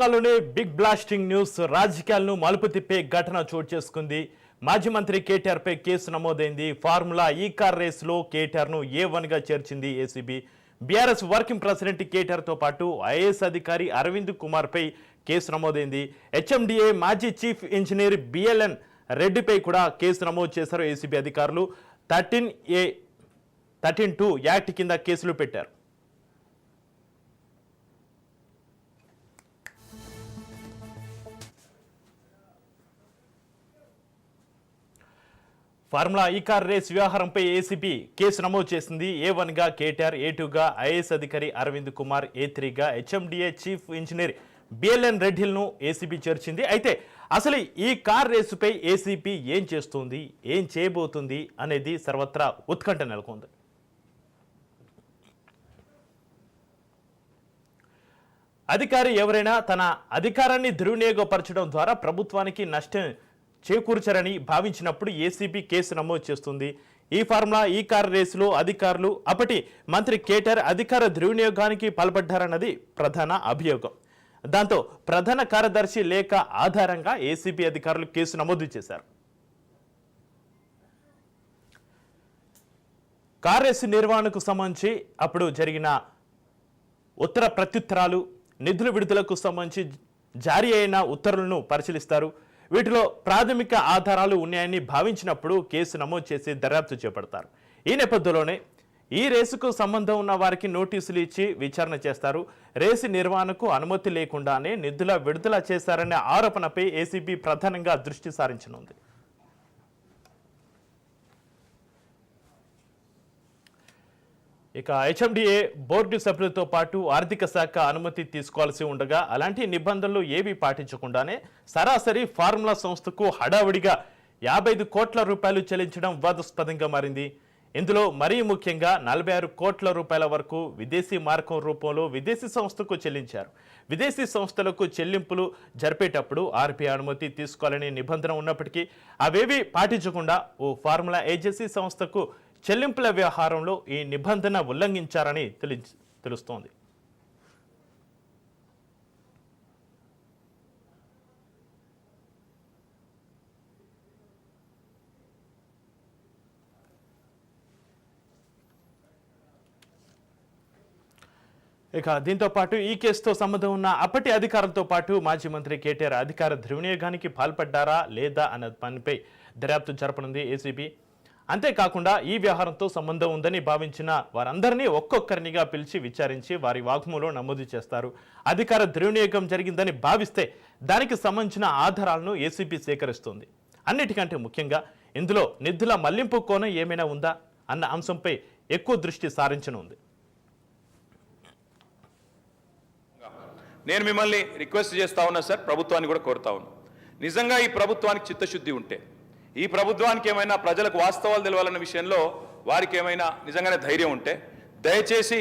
తెలంగాణలోనే big blasting news రాజకీయాలను మలుపు తిప్పే ఘటన చోటు చేసుకుంది. మాజీ మంత్రి కేటీఆర్ పై కేసు నమోదైంది. ఫార్ములా ఈ కార్ రేసులో కేటీఆర్ ను A1 గా చేర్చింది ACB. BRS working president KTR తో పాటు ఐఏఎస్ అధికారి అరవింద్ కుమార్ పై కేసు నమోదైంది. హెచ్ఎండిఏ మాజీ చీఫ్ ఇంజనీర్ బిఎల్ఎన్ రెడ్డిపై కూడా కేసు నమోదు చేశారు ఏసీబీ అధికారులు. 13A 13(2) యాక్ట్ కింద కేసులు పెట్టారు. ఫార్ములా ఈ కార్ రేస్ వ్యవహారంపై ఏసీబీ కేసు నమోదు చేసింది. A1 గా కేటీఆర్, A2 గా ఐఏఎస్ అధికారి అరవింద్ కుమార్, A3 గా హెచ్ఎండిఏ చీఫ్ ఇంజనీర్ బిఎల్ఎన్ రెడ్డిలను ఏసీబీ చేర్చింది. అయితే అసలు ఈ కార్ రేసుపై ఏసీబీ ఏం చేస్తుంది, ఏం చేయబోతుంది అనేది సర్వత్రా ఉత్కంఠ నెలకొంది. అధికారి ఎవరైనా తన అధికారాన్ని దుర్వినియోగపరచడం ద్వారా ప్రభుత్వానికి నష్టం చేకూర్చారని భావించినప్పుడు ఏసీబీ కేసు నమోదు చేస్తుంది. ఈ ఫార్ములా ఈ కార్ రేసులో అధికారులు అప్పటి మంత్రి కేటీఆర్ అధికార దుర్వినియోగానికి పాల్పడ్డారన్నది ప్రధాన అభియోగం. దాంతో ప్రధాన కార్యదర్శి లేఖ ఆధారంగా ఏసీబీ అధికారులు కేసు నమోదు చేశారు. కార్ రేసు నిర్వహణకు సంబంధించి అప్పుడు జరిగిన ఉత్తర ప్రత్యుత్తరాలు, నిధుల విడుదలకు సంబంధించి జారీ అయిన ఉత్తర్వులను పరిశీలిస్తారు. వీటిలో ప్రాథమిక ఆధారాలు ఉన్నాయని భావించినప్పుడు కేసు నమోదు చేసి దర్యాప్తు చేపడతారు. ఈ నేపథ్యంలోనే ఈ రేసుకు సంబంధం ఉన్న వారికి నోటీసులు ఇచ్చి విచారణ చేస్తారు. రేసు నిర్వహణకు అనుమతి లేకుండానే నిధుల విడుదల చేశారనే ఆరోపణపై ఏసీబీ ప్రధానంగా దృష్టి సారించనుంది. ఇక హెచ్ఎండిఏ బోర్డు సభ్యులతో పాటు ఆర్థిక శాఖ అనుమతి తీసుకోవాల్సి ఉండగా అలాంటి నిబంధనలు ఏవీ పాటించకుండానే సరాసరి ఫార్ములా సంస్థకు హడావుడిగా 55 కోట్ల రూపాయలు చెల్లించడం వివాదాస్పదంగా మారింది. ఇందులో మరీ ముఖ్యంగా 46 కోట్ల రూపాయల వరకు విదేశీ మార్కం రూపంలో విదేశీ సంస్థకు చెల్లించారు. విదేశీ సంస్థలకు చెల్లింపులు జరిపేటప్పుడు ఆర్బీఐ అనుమతి తీసుకోవాలనే నిబంధన ఉన్నప్పటికీ అవేవీ పాటించకుండా ఓ ఫార్ములా ఏజెన్సీ సంస్థకు చెల్లింపుల వ్యవహారంలో ఈ నిబంధన ఉల్లంఘించారని తెలుస్తోంది. ఇక దీంతో పాటు ఈ కేసుతో సంబంధం ఉన్న అప్పటి అధికారులతో పాటు మాజీ మంత్రి కేటీఆర్ అధికార దుర్వినియోగానికి పాల్పడ్డారా లేదా అన్న పనిపై దర్యాప్తు జరపనుంది ఏసీబీ. అంతేకాకుండా ఈ వ్యవహారంతో సంబంధం ఉందని భావించిన వారందరినీ ఒక్కొక్కరినిగా పిలిచి విచారించి వారి వాగ్మూలం నమోదు చేస్తారు. అధికార దుర్వినియోగం జరిగిందని భావిస్తే దానికి సంబంధించిన ఆధారాలను ఏసీబీ సేకరిస్తుంది. అన్నిటికంటే ముఖ్యంగా ఇందులో నిధుల మళ్లింపు కోణం ఏమైనా ఉందా అన్న అంశంపై ఎక్కువ దృష్టి సారించనుంది. నేను మిమ్మల్ని రిక్వెస్ట్ చేస్తా ఉన్నా సార్, ప్రభుత్వాన్ని కూడా కోరుతా ఉన్నా, నిజంగా ఈ ప్రభుత్వానికి చిత్తశుద్ధి ఉంటే, ఈ ప్రభుత్వానికి ఏమైనా ప్రజలకు వాస్తవాలు తెలవాలన్న విషయంలో వారికి ఏమైనా నిజంగానే ధైర్యం ఉంటే దయచేసి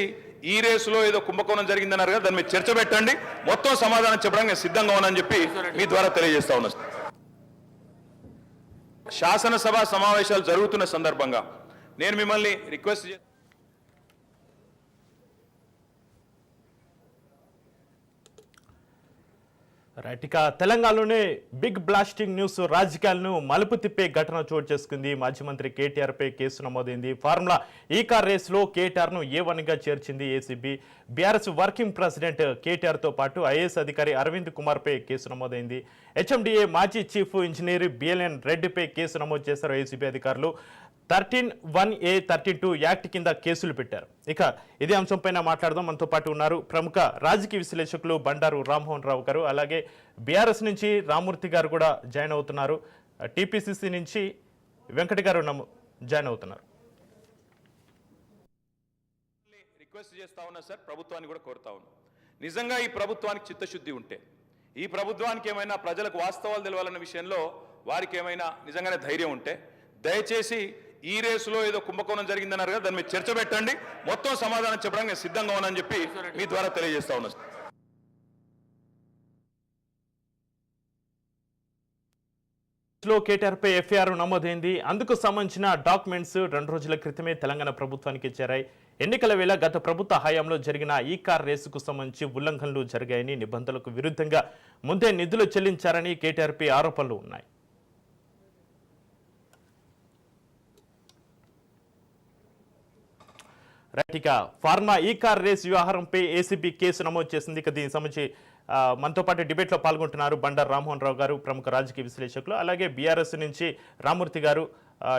ఈ రేసులో ఏదో కుంభకోణం జరిగిందన్నారు కదా, దాని మీద చర్చ పెట్టండి, మొత్తం సమాధానం చెప్పడానికి నేను సిద్ధంగా ఉన్నానని చెప్పి మీ ద్వారా తెలియజేస్తా ఉన్నా. శాసనసభ సమావేశాలు జరుగుతున్న సందర్భంగా నేను మిమ్మల్ని రిక్వెస్ట్ రైట్, ఇక తెలంగాణలోనే బిగ్ బ్లాస్టింగ్ న్యూస్ రాజకీయాలను మలుపు తిప్పే ఘటన చోటు చేసుకుంది. మాజీ మంత్రి కేటీఆర్ పై కేసు నమోదైంది. ఫార్ములా ఈ కార్ రేసులో కేటీఆర్ ను A1 గా చేర్చింది ACB. BRS working president KTR తో పాటు ఐఏఎస్ అధికారి అరవింద్ కుమార్ పై కేసు నమోదైంది. హెచ్ఎండిఏ మాజీ చీఫ్ ఇంజనీర్ బిఎల్ఎన్ రెడ్డిపై కేసు నమోదు చేశారు ఏసీబీ అధికారులు. 13(1)(a) 13(2) యాక్ట్ కింద కేసులు పెట్టారు. ఇక ఇదే అంశంపైన మాట్లాడదాం. మనతో పాటు ఉన్నారు ప్రముఖ రాజకీయ విశ్లేషకులు బండారు రామ్మోహన్ రావు గారు, అలాగే బీఆర్ఎస్ నుంచి రామూర్తి గారు కూడా జాయిన్ అవుతున్నారు. టీపీసీసీ నుంచి వెంకట గారు జాయిన్ అవుతున్నారు. రిక్వెస్ట్ చేస్తా ఉన్నా సార్, ప్రభుత్వాన్ని కూడా కోరుతా ఉన్నా, నిజంగా ఈ ప్రభుత్వానికి చిత్తశుద్ధి ఉంటే, ఈ ప్రభుత్వానికి ఏమైనా ప్రజలకు వాస్తవాలు తెలవాలన్న విషయంలో వారికి ఏమైనా నిజంగానే ధైర్యం ఉంటే దయచేసి ఈ రేసులో ఏదో కుంభకోణం జరిగిందన్నారు కదా, దాని మీద చర్చ పెట్టండి, మొత్తం సమాధానం చెప్పడానికి నేను సిద్ధంగా ఉన్నానని చెప్పి మీ ద్వారా తెలియజేస్తా ఉన్నా. లో కేటీఆర్ పై ఎఫ్ఐఆర్ నమోదైంది. అందుకు సంబంధించిన డాక్యుమెంట్స్ 2 రోజుల క్రితమే తెలంగాణ ప్రభుత్వానికి చేరాయి. ఎన్నికల వేళ గత ప్రభుత్వ హయాంలో జరిగిన ఈ కార్ రేసుకు సంబంధించి ఉల్లంఘనలు జరిగాయని, నిబంధనలకు విరుద్ధంగా ముందే నిధులు చెల్లించారని కేటీఆర్ పై ఆరోపణలు ఉన్నాయి. రైట్, ఇక ఫార్మా ఈ కార్ రేస్ వ్యవహారంపై ఏసీబీ కేసు నమోదు చేసింది. ఇక దీనికి సంబంధించి మనతో పాటు డిబేట్లో పాల్గొంటున్నారు బండారు రామ్మోహన్ రావు గారు, ప్రముఖ రాజకీయ విశ్లేషకులు. అలాగే బీఆర్ఎస్ నుంచి రామూర్తి గారు,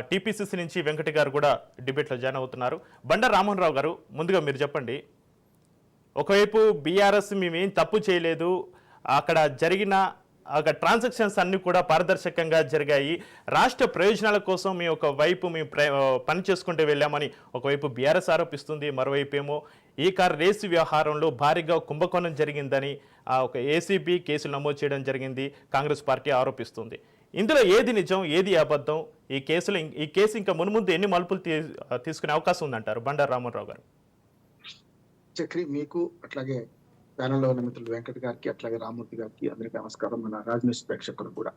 టీపీసీసీ నుంచి వెంకట గారు కూడా డిబేట్లో జాయిన్ అవుతున్నారు. బండారు రామ్మోహన్ రావు గారు, ముందుగా మీరు చెప్పండి. ఒకవైపు బీఆర్ఎస్ మేమేం తప్పు చేయలేదు, అక్కడ జరిగిన ట్రాన్సాక్షన్స్ అన్ని కూడా పారదర్శకంగా జరిగాయి, రాష్ట్ర ప్రయోజనాల కోసం మేము ఒకవైపు పని చేసుకుంటూ వెళ్ళామని ఒకవైపు బీఆర్ఎస్ ఆరోపిస్తుంది. మరోవైపు ఏమో ఈ కార్ రేసు వ్యవహారంలో భారీగా కుంభకోణం జరిగిందని ఒక ఏసీబీ కేసులు నమోదు చేయడం జరిగింది కాంగ్రెస్ పార్టీ ఆరోపిస్తుంది. ఇందులో ఏది నిజం, ఏది అబద్ధం? ఈ కేసు ఇంకా మున్ముందు ఎన్ని మలుపులు తీసుకునే అవకాశం ఉందంటారు బండారు రామ్మోహన్ గారు? చక్రి, మీకు అట్లాగే ప్యానల్లో ఉన్న మిత్రులు వెంకట్ గారికి, అట్లాగే రామూర్తి గారికి అందరికీ నమస్కారం. మన రాజనీష్ ప్రేక్షకులు కూడా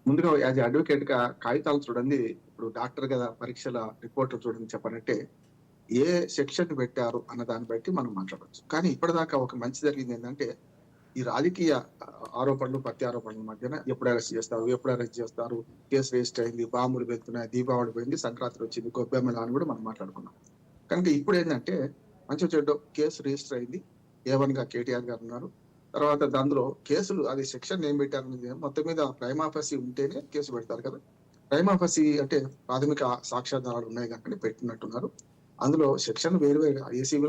ముందుగా యాజ్ అడ్వకేట్ గా కాగితాలు చూడండి, ఇప్పుడు డాక్టర్ కదా పరీక్షల రిపోర్ట్లు చూడండి చెప్పనంటే ఏ సెక్షన్ పెట్టారు అన్న దాన్ని బట్టి మనం మాట్లాడవచ్చు. కానీ ఇప్పటిదాకా ఒక మంచి జరిగింది ఏంటంటే, ఈ రాజకీయ ఆరోపణలు ప్రత్యారోపణల మధ్యన ఎప్పుడు అరెస్ట్ చేస్తారు, కేసు రిజిస్టర్ అయింది, బాంబులు పెడుతున్నాయి, దీపావళి పోయింది, సంక్రాంతి వచ్చింది, గొబ్బెమ్మల అని కూడా మనం మాట్లాడుకున్నాం. కనుక ఇప్పుడు ఏంటంటే మంచి చెడ్డ కేసు రిజిస్టర్ అయింది. A1 గా కేటీఆర్ గారు ఉన్నారు. తర్వాత దానిలో కేసులు అది సెక్షన్ ఏం పెట్టారనేది మొత్తం మీద ప్రైమా ఫసి ఉంటేనే కేసు పెడతారు కదా. ప్రైమా ఫసి అంటే ప్రాథమిక సాక్ష్యాధారాలు ఉన్నాయి కనుక పెట్టినట్టున్నారు. అందులో సెక్షన్ వేరు వేరు ఏసీబీ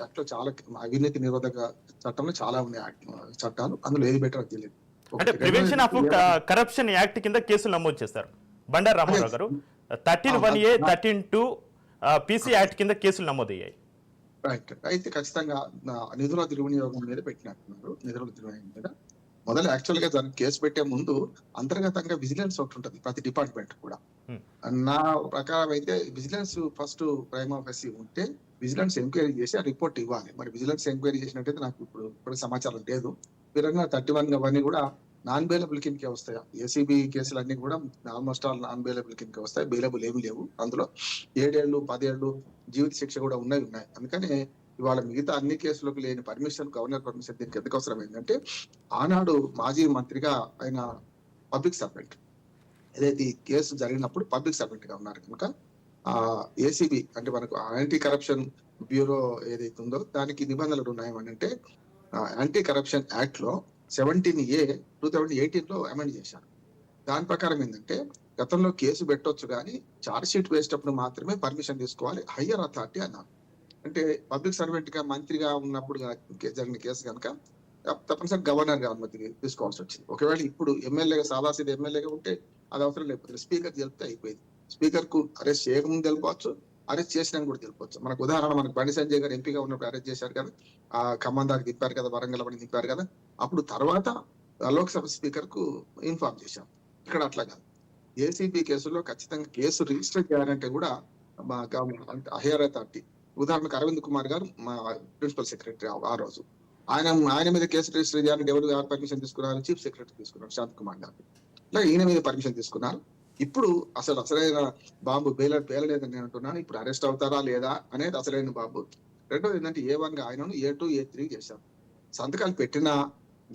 యాక్ట్ లో చాలా అవినీతి నిరోధక చట్టంలో చాలా ఉన్నాయి చట్టాలు, అందులో ఏది బెటర్ తెలియదు. అంటే ప్రివెన్షన్ ఆఫ్ కరప్షన్ యాక్ట్ కింద కేసులు నమోదు చేస్తారు బండారు రామారావు గారు. 13(1)A 13(2) పీసీ యాక్ట్ కింద కేసులు నమోదయ్యాయి. రైట్, అయితే ఖచ్చితంగా నిధుల దుర్వినియోగం మీద పెట్టినట్టున్నారు. నిధుల దుర్వినియోగం మీద మొదలు యాక్చువల్ గా దానికి కేసు పెట్టే ముందు అంతర్గతంగా విజిలెన్స్ ఒకటి ఉంటుంది ప్రతి డిపార్ట్మెంట్ కూడా. నా ప్రకారం అయితే విజిలెన్స్ ఫస్ట్ ప్రైమా ఫసి ఉంటే విజిలెన్స్ ఎంక్వైరీ చేసి ఆ రిపోర్ట్ ఇవ్వాలి. మరి విజిలెన్స్ ఎంక్వైరీ చేసినట్టయితే నాకు ఇప్పుడు సమాచారం లేదు. విధంగా 31 అవన్నీ కూడా నాన్ బెయిలబుల్ కిందకే వస్తాయి. ఏసీబీ కేసులు అన్ని కూడా ఆల్మోస్ట్ ఆల్ నాన్ బెయిలబుల్ కిందకే వస్తాయి. బెయిలబుల్ ఏమి లేవు. అందులో 7 ఏళ్ళు 10 ఏళ్ళు జీవిత శిక్ష కూడా ఉన్నాయి. అందుకని ఇవాళ మిగతా అన్ని కేసులకు లేని పర్మిషన్, గవర్నర్ పర్మిషన్ దీనికి ఎందుకు అవసరం ఏంటంటే, ఆనాడు మాజీ మంత్రిగా ఆయన పబ్లిక్ సర్వెంట్, ఏదైతే ఈ కేసు జరిగినప్పుడు పబ్లిక్ సర్వెంట్ గా ఉన్నారు కనుక ఏసీబీ అంటే మనకు యాంటీ కరప్షన్ బ్యూరో ఏదైతే ఉందో దానికి నిబంధనలు ఉన్నాయని యాంటీ కరప్షన్ యాక్ట్ లో 17A 2018 లో అమెండ్ చేశారు. దాని ప్రకారం ఏంటంటే గతంలో కేసు పెట్టొచ్చు కానీ ఛార్జ్ షీట్ వేసేటప్పుడు మాత్రమే పర్మిషన్ తీసుకోవాలి హయ్యర్ అథారిటీ అన్నారు. అంటే పబ్లిక్ సర్వెంట్ గా మంత్రిగా ఉన్నప్పుడు జరిగిన కేసు కనుక తప్పనిసరి గవర్నర్ గా అనుమతి తీసుకోవాల్సి వచ్చింది. ఒకవేళ ఇప్పుడు ఎమ్మెల్యేగా సాదాసీద ఎమ్మెల్యేగా ఉంటే అది అవసరం లేకపోతే స్పీకర్ తెలిపితే అయిపోయింది. స్పీకర్ కు అరెస్ట్ చేయకముందు తెలుపవచ్చు, అరెస్ట్ చేసినా కూడా తెలుపవచ్చు. మనకు ఉదాహరణ, మనకు బండి సంజయ్ గారు ఎంపీగా ఉన్నప్పుడు అరెస్ట్ చేశారు కదా, ఆ ఖమ్మం దాకా తిప్పారు కదా, వరంగల్ పని తిప్పారు కదా, అప్పుడు తర్వాత లోక్సభ స్పీకర్ కు ఇన్ఫార్మ్ చేశాం. ఇక్కడ అట్లా కాదు. ఏసీబీ కేసులో ఖచ్చితంగా కేసు రిజిస్టర్ చేయాలంటే కూడా హైయర్ అథారిటీ, ఉదాహరణకు అరవింద్ కుమార్ గారు మా ప్రిన్సిపల్ సెక్రటరీ ఆ రోజు, ఆయన మీద కేసు రిజిస్టర్ చేయాలంటే ఎవరు పర్మిషన్ తీసుకున్నారు? చీఫ్ సెక్రటరీ తీసుకున్నారు, శాంత్ కుమార్ గారు. ఇలా ఈయన మీద పర్మిషన్ తీసుకున్నారు. ఇప్పుడు అసలైన బాంబు పేలలేదని నేను అంటున్నాను. ఇప్పుడు అరెస్ట్ అవుతారా లేదా అనేది అసలైన బాంబు. రెండోది ఏంటంటే A1 గా ఆయనను A2 A3 చేశారు. సంతకాలు పెట్టినా,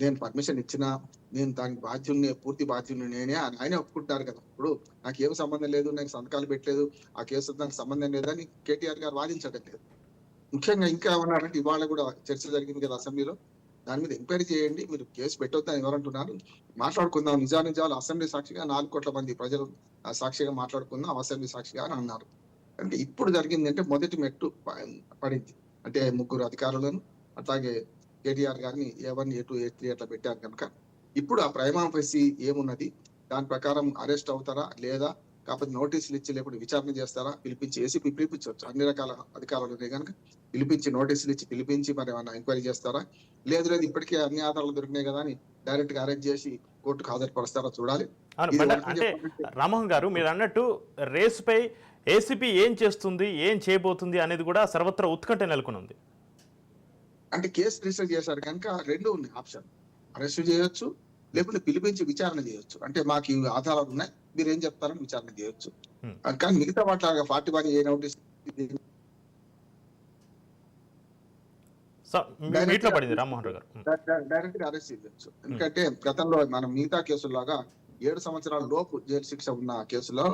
నేను పర్మిషన్ ఇచ్చినా, నేను దానికి పూర్తి బాధ్యుని నేనే అని ఆయన ఒప్పుకుంటారు కదా. ఇప్పుడు నాకు ఏం సంబంధం లేదు, నాకు సంతకాలు పెట్టలేదు, ఆ కేసు నాకు సంబంధం లేదని కేటీఆర్ గారు వాదించడం లేదు. ముఖ్యంగా ఇంకా ఏమన్నారంటే, ఇవాళ కూడా చర్చ జరిగింది కదా అసెంబ్లీలో, దాని మీద ఎంక్వైరీ చేయండి, మీరు కేసు పెట్టొద్దని ఎవరంటున్నారు, మాట్లాడుకుందాం, నిజాలు అసెంబ్లీ సాక్షిగా 4 కోట్ల మంది ప్రజలు సాక్షిగా మాట్లాడుకుందాం అసెంబ్లీ సాక్షిగా అని అన్నారు. అంటే ఇప్పుడు జరిగింది అంటే మొదటి మెట్టు పడింది. అంటే 3 అధికారులను అట్లాగే కేటీఆర్ గారిని A1 A2 A3 అట్లా పెట్టారు కనుక ఇప్పుడు ఆ ప్రైమా ఫసి ఏమున్నది, దాని ప్రకారం అరెస్ట్ అవుతారా లేదా, కాకపోతే నోటీసులు ఇచ్చి లేకపోతే విచారణ చేస్తారా, పిలిపించి ఏసీపీ పిలిపించవచ్చు, అన్ని రకాల అధికారులు ఉన్నాయి కనుక పిలిపించి నోటీసులు ఇచ్చి పిలిపించి మరి ఏమన్నా ఎంక్వైరీ చేస్తారా, లేదు ఇప్పటికే అన్ని ఆధారాలు దొరికినాయి కదా అని డైరెక్ట్ గా అరెస్ట్ చేసి కోర్టుకు హాజరుపరుస్తారా చూడాలి. అంటే రామ్మోహన్ గారు, మీరు అన్నట్టు రేసుపై ఏసీపీ ఏం చేస్తుంది, ఏం చేయబోతుంది అనేది కూడా సర్వత్రా ఉత్కంఠ నెలకొని ఉంది. అంటే కేసు రిజిస్టర్ చేశారు కనుక 2 ఉన్నాయి ఆప్షన్, అరెస్ట్ చేయొచ్చు, లేకుంటే పిలిపించి విచారణ చేయొచ్చు. అంటే మాకు ఈ ఆధారాలు ఉన్నాయి, మీరు ఏం చెప్తారని విచారణ చేయొచ్చు. కానీ మిగతా వాటిలాగా 41 ఏ నోటీస్ మీట్లో పడింది రామ్మోహన్ రావు గారు. డైరెక్ట్ గా అరెస్ట్ చేయొచ్చు. ఎందుకంటే గతంలో మనం మిగతా కేసుల్లాగా 7 సంవత్సరాల లోపు జైలు శిక్ష ఉన్న కేసులో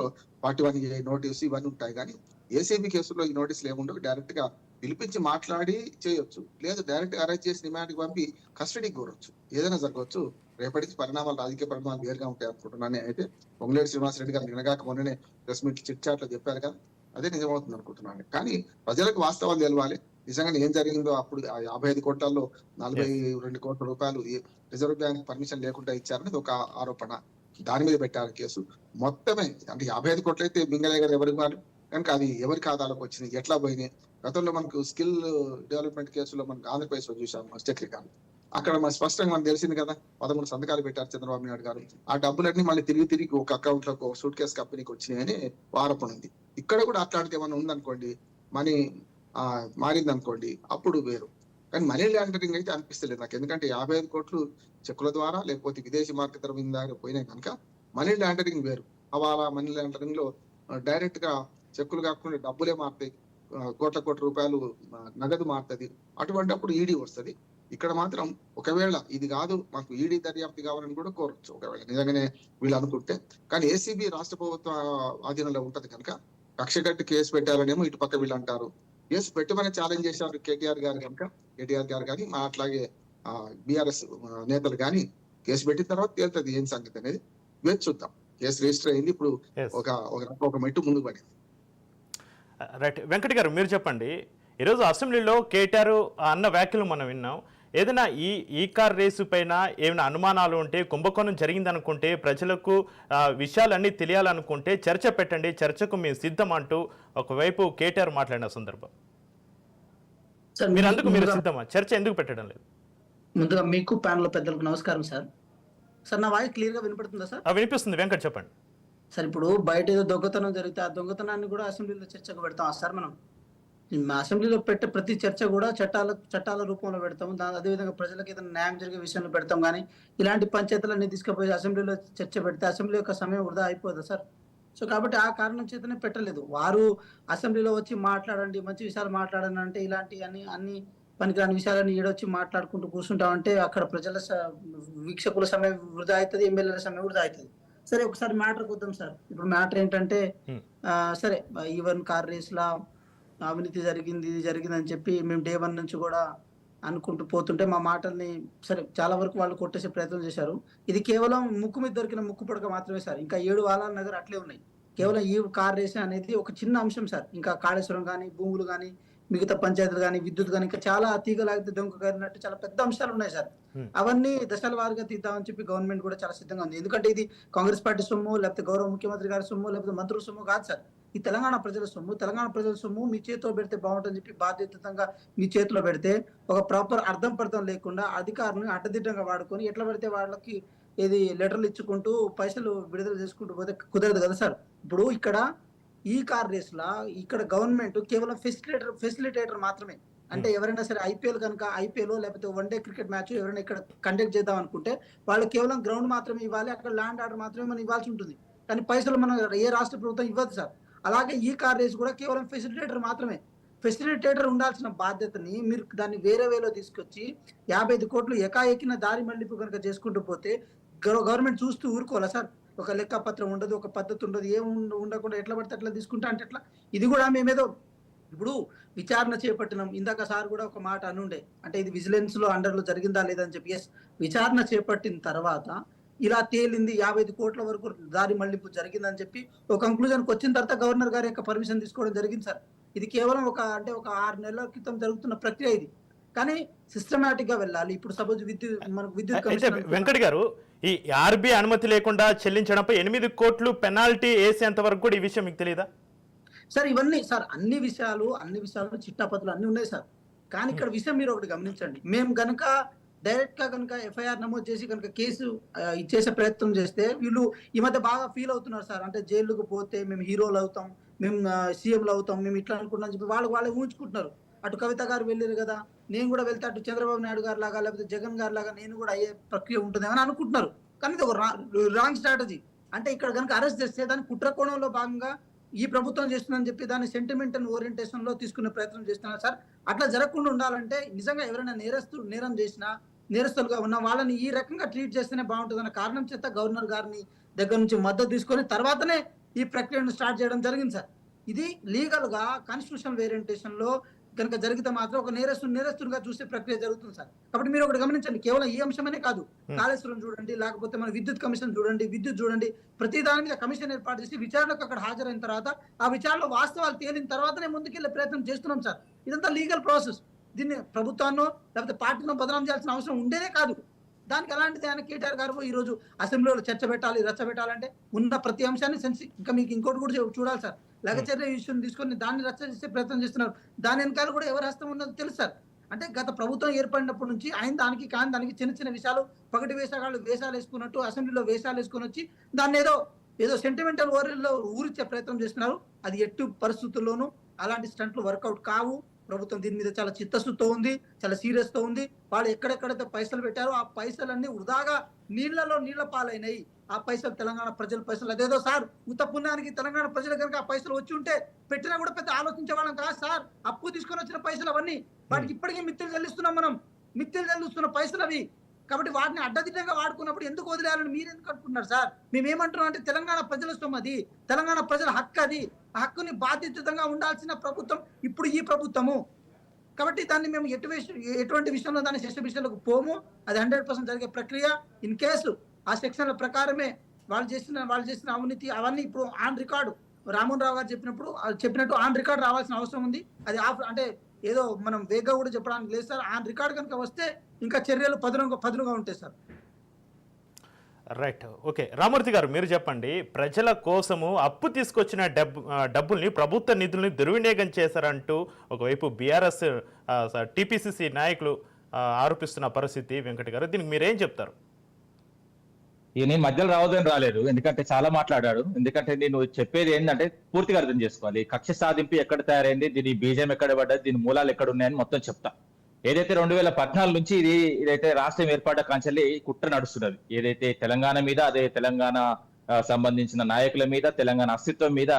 41 ఏ నోటీసు ఇవన్నీ ఉంటాయి. కానీ ఏసీబీ కేసుల్లో ఈ నోటీసులు ఏముండవు. డైరెక్ట్ గా పిలిపించి మాట్లాడి చేయొచ్చు. లేదు డైరెక్ట్ గా అరెస్ట్ చేసి రిమాండ్ కి పంపి కస్టడీకి కోరొచ్చు. ఏదైనా జరగవచ్చు. రేపటి పరిణామాలు, రాజకీయ పరిణామాలు వేరుగా ఉంటాయి అనుకుంటున్నాను. అయితే పొంగులేటి శ్రీనివాసరెడ్డి గారు నిన్నగాక మొన్ననే ప్రెస్ మీట్ చిట్ చాట్ లో చెప్పారు కదా, అదే నిజమవుతుంది అనుకుంటున్నాను. కానీ ప్రజలకు వాస్తవాలు తెలవాలి. నిజంగా ఏం జరిగిందో అప్పుడు 55 కోట్లలో 42 కోట్ల రూపాయలు రిజర్వ్ బ్యాంక్ పర్మిషన్ లేకుండా ఇచ్చారనేది ఒక ఆరోపణ. దాని మీద పెట్టారు కేసు. మొత్తమే అంటే 55 కోట్లు అయితే బింగలయ్య గారు ఎవరికి వారు కనుక అది ఎవరి ఖాతాలోకి వచ్చింది, ఎట్లా పోయినాయి. గతంలో మనకు స్కిల్ డెవలప్మెంట్ కేసులో మనకు ఆంధ్రప్రదేశ్ లో చూసాము చక్రికాలు. అక్కడ మన స్పష్టంగా మనకు తెలిసింది కదా, 13 సంతకాలు పెట్టారు చంద్రబాబు నాయుడు గారు. ఆ డబ్బులన్నీ మళ్ళీ తిరిగి ఒక అకౌంట్ లో ఒక సూట్ కేసు కంపెనీకి వచ్చినాయని ఆరోపణ ఉంది. ఇక్కడ కూడా అట్లాంటిది ఏమైనా ఉందనుకోండి, మనీ మారింది అనుకోండి, అప్పుడు వేరు. కానీ మనీ లాండరింగ్ అయితే అనిపిస్తలేదు నాకు. ఎందుకంటే 55 కోట్లు చెక్కుల ద్వారా లేకపోతే విదేశీ మార్కెట్ ద్వారా పోయినాయి కనుక మనీ లాండరింగ్ వేరు. హవాలా మనీ లాండరింగ్ లో డైరెక్ట్ గా చెక్కులు కాకుండా డబ్బులే మారుతాయి, కోట్ల రూపాయలు నగదు మారుతుంది. అటువంటిప్పుడు ఈడీ వస్తుంది. ఇక్కడ మాత్రం ఒకవేళ ఇది కాదు, మాకు ఈడీ దర్యాప్తు కావాలని కూడా కోరచ్చు ఒకవేళ నిజంగానే వీళ్ళు అనుకుంటే. కానీ ఏసీబీ రాష్ట్ర ప్రభుత్వ ఆధీనంలో ఉంటది కనుక కక్షగట్టి కేసు పెట్టారనేమో ఇటు పక్క వీళ్ళు అంటారు. కేసు పెట్టమని ఛాలెంజ్ చేశారు కేటీఆర్ గారు కానీ అట్లాగే బీఆర్ఎస్ నేతలు కానీ. కేసు పెట్టిన తర్వాత తేలుతుంది ఏం సంగతి అనేది. వేచి చూద్దాం. కేసు రిజిస్టర్ అయింది. ఇప్పుడు ఒక మెట్టు ముందుకు పడింది. రైట్. వెంకట్ గారు మీరు చెప్పండి, ఈరోజు అసెంబ్లీలో కేటీఆర్ అన్న వ్యాఖ్యలు మనం విన్నాం. ఏదైనా ఈ కార్ రేసు పైన ఏమైనా అనుమానాలు ఉంటే, కుంభకోణం జరిగిందనుకుంటే, ప్రజలకు విషయాలన్నీ తెలియాలనుకుంటే చర్చ పెట్టండి, చర్చకు మేము సిద్ధం అంటూ ఒకవైపు కేటీఆర్ మాట్లాడిన సందర్భం. మీరు సిద్ధమా? చర్చ ఎందుకు పెట్టడం లేదు? ముందుగా మీకు ప్యానల్ పెద్దలకు నమస్కారం సార్. సార్ నా వాయిస్ క్లియర్ గా వినపడుతుందా సార్? వినిపిస్తుంది. వెంకట్ చెప్పండి సార్. ఇప్పుడు బయట ఏదో దొంగతనం జరిగితే ఆ దొంగతనాన్ని కూడా అసెంబ్లీలో చర్చకు పెడతాం సార్. మనం అసెంబ్లీలో పెట్టే ప్రతి చర్చ కూడా చట్టాల రూపంలో పెడతాం. అదేవిధంగా ప్రజలకు ఏదైనా న్యాయం జరిగే విషయంలో పెడతాం. కానీ ఇలాంటి పంచాయతీలన్నీ తీసుకుపోయి అసెంబ్లీలో చర్చ పెడితే అసెంబ్లీ యొక్క సమయం వృధా అయిపోదా సార్? సో కాబట్టి ఆ కారణం చేతనే పెట్టలేదు. వారు అసెంబ్లీలో వచ్చి మాట్లాడండి, మంచి విషయాలు మాట్లాడండి అంటే ఇలాంటి అన్ని పనికిరాని విషయాలని ఈడొచ్చి మాట్లాడుకుంటూ కూర్చుంటామంటే అక్కడ ప్రజల వీక్షకుల సమయం వృధా అవుతుంది, ఎమ్మెల్యేల సమయం వృధా అవుతుంది. సరే ఒకసారి మ్యాటర్కి వద్దాం సార్. ఇప్పుడు మ్యాటర్ ఏంటంటే సరే ఈవెన్ కార్ రేస్ లా అవినీతి జరిగింది, ఇది జరిగిందని చెప్పి మేము డే 1 నుంచి కూడా అనుకుంటూ పోతుంటే మా మాటల్ని సరే చాలా వరకు వాళ్ళు కొట్టేసే ప్రయత్నం చేశారు. ఇది కేవలం ముక్కు మీద దొరికిన ముక్కు పొడక మాత్రమే సార్. ఇంకా 7 వారాల నగర్ అట్లే ఉన్నాయి. కేవలం ఈ కార్ రేస్ అనేది ఒక చిన్న అంశం సార్. ఇంకా కాళేశ్వరం కానీ, భూములు కానీ, మిగతా పంచాయతీలు కానీ, విద్యుత్ కానీ, ఇంకా చాలా తీగలాగితే దొంగ గారినట్టు చాలా పెద్ద అంశాలు ఉన్నాయి సార్. అవన్నీ దశల వారీగా తీద్దామని చెప్పి గవర్నమెంట్ కూడా చాలా సిద్ధంగా ఉంది. ఎందుకంటే ఇది కాంగ్రెస్ పార్టీ సొమ్ము, లేకపోతే గౌరవ ముఖ్యమంత్రి గారి సొమ్ము, లేకపోతే మంత్రుల సొమ్ము కాదు సార్. ఈ తెలంగాణ ప్రజల సొమ్ము. తెలంగాణ ప్రజల సొమ్ము మీ చేతిలో పెడితే బాగుంటుందని చెప్పి బాధ్యతంగా మీ చేతిలో పెడితే ఒక ప్రాపర్ అర్థం పర్థం లేకుండా అధికారులను అడ్డదిడ్డంగా వాడుకొని ఎట్లా పడితే వాళ్ళకి ఏది లెటర్లు ఇచ్చుకుంటూ పైసలు విడుదల చేసుకుంటూ పోతే కుదరదు కదా సార్. ఇప్పుడు ఇక్కడ ఈ కార్ రేస్ లా ఇక్కడ గవర్నమెంట్ కేవలం ఫెసిలిటేటర్ మాత్రమే. అంటే ఎవరైనా సరే ఐపీఎల్ లేకపోతే వన్డే క్రికెట్ మ్యాచ్ ఎవరైనా ఇక్కడ కండక్ట్ చేద్దాం అనుకుంటే వాళ్ళు కేవలం గ్రౌండ్ మాత్రమే ఇవ్వాలి, అక్కడ ల్యాండ్ ఆర్డర్ మాత్రమే మనం ఇవ్వాల్సి ఉంటుంది. కానీ పైసలు మనం ఏ రాష్ట్ర ప్రభుత్వం ఇవ్వదు సార్. అలాగే ఈ కార్ రేస్ కూడా కేవలం ఫెసిలిటేటర్ మాత్రమే. ఫెసిలిటేటర్ ఉండాల్సిన బాధ్యతని మీరు దాన్ని వేరే వేలో తీసుకొచ్చి 55 కోట్లు ఎకాఎకిన దారి మళ్లింపు కనుక చేసుకుంటూ పోతే గవర్నమెంట్ చూస్తూ ఊరుకోవాలా సార్? ఒక లెక్క పత్రం ఉండదు, ఒక పద్ధతి ఉండదు, ఏం ఉండకుండా ఎట్లా పడితే అట్లా తీసుకుంటా అంటే ఎట్లా? ఇది కూడా మేమేదో ఇప్పుడు విచారణ చేపట్టినాం. ఇందాక సార్ కూడా ఒక మాట అనుండే, అంటే ఇది విజిలెన్స్ లో అండర్లో జరిగిందా లేదని చెప్పి. ఎస్, విచారణ చేపట్టిన తర్వాత ఇలా తేలింది 55 కోట్ల వరకు దారి మళ్లింపు జరిగిందని చెప్పి ఒక కంక్లూజన్కి వచ్చిన తర్వాత గవర్నర్ గారి యొక్క పర్మిషన్ తీసుకోవడం జరిగింది సార్. ఇది కేవలం ఒక 6 నెలల క్రితం జరుగుతున్న ప్రక్రియ ఇది. కానీ సిస్టమేటిక్ గా వెళ్ళాలి. ఇప్పుడు సపోజ్ మనకు విద్యుత్ వెంకట్ గారు, ఈ ఆర్బీఐ అనుమతి లేకుండా చెల్లించడంపై 8 కోట్లు పెనాల్టీ వేసేంత వరకు కూడా ఈ విషయం మీకు తెలియదా సార్? ఇవన్నీ సార్ అన్ని విషయాలు చిట్టాపత్రులు అన్ని ఉన్నాయి సార్. కానీ ఇక్కడ విషయం మీరు ఒకటి గమనించండి. మేము కనుక డైరెక్ట్ గా కనుక ఎఫ్ఐఆర్ నమోదు చేసి కనుక కేసు ఇచ్చేసే ప్రయత్నం చేస్తే వీళ్ళు ఈ మధ్య బాగా ఫీల్ అవుతున్నారు సార్. అంటే జైలుకు పోతే మేము హీరోలు అవుతాం, మేము సీఎంలు అవుతాం, మేము ఇట్లా అనుకుంటాం చెప్పి వాళ్ళే ఊహించుకుంటున్నారు. అటు కవిత గారు వెళ్ళారు కదా, నేను కూడా వెళ్తే అటు చంద్రబాబు నాయుడు గారు లాగా లేకపోతే జగన్ గారు లాగా నేను కూడా అయ్యే ప్రక్రియ ఉంటుందేమని అనుకుంటున్నారు. కానీ ఇది ఒక రాంగ్ స్ట్రాటజీ. అంటే ఇక్కడ కనుక అరెస్ట్ చేస్తే దాని కుట్రకోణంలో భాగంగా ఈ ప్రభుత్వం చేస్తుందని చెప్పి దాన్ని సెంటిమెంట్ అండ్ ఓరియంటేషన్ లో తీసుకునే ప్రయత్నం చేస్తున్నారు సార్. అట్లా జరగకుండా ఉండాలంటే నిజంగా ఎవరైనా నేరం చేసినా, నేరస్తులుగా ఉన్న వాళ్ళని ఈ రకంగా ట్రీట్ చేస్తేనే బాగుంటుందన్న కారణం చేత గవర్నర్ గారిని దగ్గర నుంచి మద్దతు తీసుకొని తర్వాతనే ఈ ప్రక్రియను స్టార్ట్ చేయడం జరిగింది సార్. ఇది లీగల్ గా కాన్స్టిట్యూషనల్ వేరియంటేషన్ లో కనుక జరిగితే మాత్రం ఒక నేరస్తుడిగా చూసే ప్రక్రియ జరుగుతుంది సార్. కాబట్టి మీరు ఒకటి గమనించండి, కేవలం ఈ అంశమనే కాదు, కాళేశ్వరం చూడండి, లేకపోతే మన విద్యుత్ కమిషన్ చూడండి, చూడండి, ప్రతి దాని మీద కమిషన్ ఏర్పాటు చేసి విచారణకు అక్కడ హాజరైన తర్వాత ఆ విచారణలో వాస్తవాలు తేలిన తర్వాతనే ముందుకెళ్లే ప్రయత్నం చేస్తున్నాం సార్. ఇదంతా లీగల్ ప్రాసెస్. దీన్ని ప్రభుత్వాన్నో లేకపోతే పార్టీనో బదనాం చేయాల్సిన అవసరం ఉండేదే కాదు. దానికి అలాంటిది ఆయన కేటీఆర్ గారు ఈ రోజు అసెంబ్లీలో చర్చ పెట్టాలి, రచ్చ పెట్టాలంటే ఉన్న ప్రతి అంశాన్ని ఇంకా మీకు ఇంకోటి కూడా చూడాలి సార్. లగచర్య ఇష్యూని తీసుకొని దాన్ని రచ్చ చేసే ప్రయత్నం చేస్తున్నారు. దాని వెనకాల కూడా ఎవరి హస్తం ఉన్నదో తెలుసు సార్. అంటే గత ప్రభుత్వం ఏర్పడినప్పటి నుంచి ఆయన దానికి చిన్న చిన్న విషయాలు పగటి వేషాలు వేసుకున్నట్టు అసెంబ్లీలో వేషాలు వేసుకొని వచ్చి దాన్ని ఏదో సెంటిమెంటల్ ఓరిలో ఊరిచ్చే ప్రయత్నం చేస్తున్నారు. అది ఎట్టి పరిస్థితుల్లోనూ అలాంటి స్టంట్లు వర్కౌట్ కావు. ప్రభుత్వం దీని మీద చాలా చిత్తశుద్ధితో ఉంది, చాలా సీరియస్ తో ఉంది. వాళ్ళు ఎక్కడెక్కడైతే పైసలు పెట్టారో ఆ పైసలన్నీ వృధాగా నీళ్ల పాలైనాయి. ఆ పైసలు తెలంగాణ ప్రజల పైసలు. అదేదో సార్ ఉత్త పుణ్యానికి తెలంగాణ ప్రజలు కనుక ఆ పైసలు వచ్చి ఉంటే పెట్టినా కూడా పెద్ద ఆలోచించే వాళ్ళం కాదు సార్. అప్పు తీసుకొని వచ్చిన పైసలు అవన్నీ వాటికి ఇప్పటికీ మిత్తులు చెల్లిస్తున్నాం మనం. మిత్తులు చెల్లిస్తున్న పైసలు అవి. కాబట్టి వాటిని అడ్డదిడ్డంగా వాడుకున్నప్పుడు ఎందుకు వదిలేయాలని మీరు ఎందుకు అనుకుంటున్నారు సార్? మేమేమంటున్నాం అంటే తెలంగాణ ప్రజల సొమ్ము అది, తెలంగాణ ప్రజల హక్కు అది. ఆ హక్కుని బాధ్యతగా ఉండాల్సిన ప్రభుత్వం ఇప్పుడు ఈ ప్రభుత్వము. కాబట్టి దాన్ని మేము ఎటువంటి విషయంలో దాన్ని సెక్షన్ విషయాలకు పోము. అది 100% జరిగే ప్రక్రియ. ఇన్ కేసు ఆ సెక్షన్ల ప్రకారమే వాళ్ళు చేసిన అవినీతి అవన్నీ ఇప్పుడు ఆన్ రికార్డు రామోహన్ రావు గారు చెప్పినట్టు ఆన్ రికార్డు రావాల్సిన అవసరం ఉంది. అది అంటే ఏదో మనం వేగంగా కూడా చెప్పడానికి లేదు సార్. ఆన్ రికార్డు కనుక వస్తే ఇంకా చర్యలు పదునుగా ఉంటాయి సార్. Right, okay. రామూర్తి గారు మీరు చెప్పండి, ప్రజల కోసము అప్పు తీసుకొచ్చిన డబ్బుల్ని ప్రభుత్వ నిధుల్ని దుర్వినియోగం చేశారంటూ ఒకవైపు బీఆర్ఎస్ టీపీసీసీ నాయకులు ఆరోపిస్తున్న పరిస్థితి. వెంకట్ గారు, దీనికి మీరేం చెప్తారు? ఈయన మధ్యలో రావద్దని రాలేదు, ఎందుకంటే చాలా మాట్లాడాడు. ఎందుకంటే నేను చెప్పేది ఏంటంటే పూర్తిగా అర్థం చేసుకోవాలి. కక్ష సాధింపు ఎక్కడ తయారైంది, దీని బీజం ఎక్కడ పడ్డది, దీని మూలాలు ఎక్కడ ఉన్నాయని మొత్తం చెప్తా. ఏదైతే 2014 నుంచి ఇదైతే రాష్ట్రం ఏర్పడ్డ కాంచెల్లి కుట్ర నడుస్తున్నది. ఏదైతే తెలంగాణ మీద, అదే తెలంగాణ సంబంధించిన నాయకుల మీద, తెలంగాణ అస్తిత్వం మీద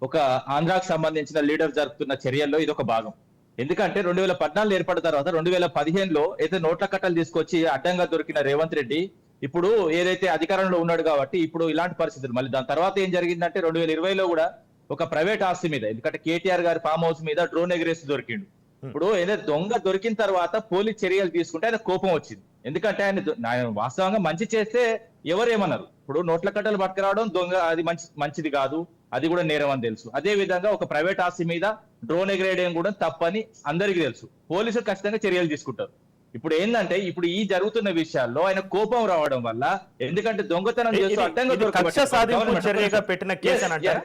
ఒక ఆంధ్రాకు సంబంధించిన లీడర్ జరుపుతున్న చర్యల్లో ఇది ఒక భాగం. ఎందుకంటే 2014 ఏర్పడిన తర్వాత 2015లో అయితే నోట్ల కట్టలు తీసుకొచ్చి అడ్డంగా దొరికిన రేవంత్ రెడ్డి ఇప్పుడు ఏదైతే అధికారంలో ఉన్నాడు కాబట్టి ఇప్పుడు ఇలాంటి పరిస్థితులు. మళ్ళీ దాని తర్వాత ఏం జరిగిందంటే 2020లో కూడా ఒక ప్రైవేట్ ఆస్తి మీద, ఎందుకంటే కేటీఆర్ గారి ఫామ్ హౌస్ మీద డ్రోన్ ఎగరేసి దొరికిండు. ఇప్పుడు ఏదైతే దొంగ దొరికిన తర్వాత పోలీస్ చర్యలు తీసుకుంటే ఆయన కోపం వచ్చింది. ఎందుకంటే ఆయన వాస్తవంగా మంచి చేస్తే ఎవరేమన్నారు. ఇప్పుడు నోట్ల కట్టలు పట్టుకురావడం దొంగ, అది మంచిది కాదు, అది కూడా నేరం అని తెలుసు. అదే విధంగా ఒక ప్రైవేట్ ఆస్తి మీద డ్రోన్ ఎగరేయడం కూడా తప్పని అందరికీ తెలుసు. పోలీసులు ఖచ్చితంగా చర్యలు తీసుకుంటారు. ఇప్పుడు ఏంటంటే ఇప్పుడు ఈ జరుగుతున్న విషయాల్లో ఆయన కోపం రావడం వల్ల, ఎందుకంటే దొంగతనం చేస్తూ అడ్డంగా పెట్టిన కేసు అంటారా?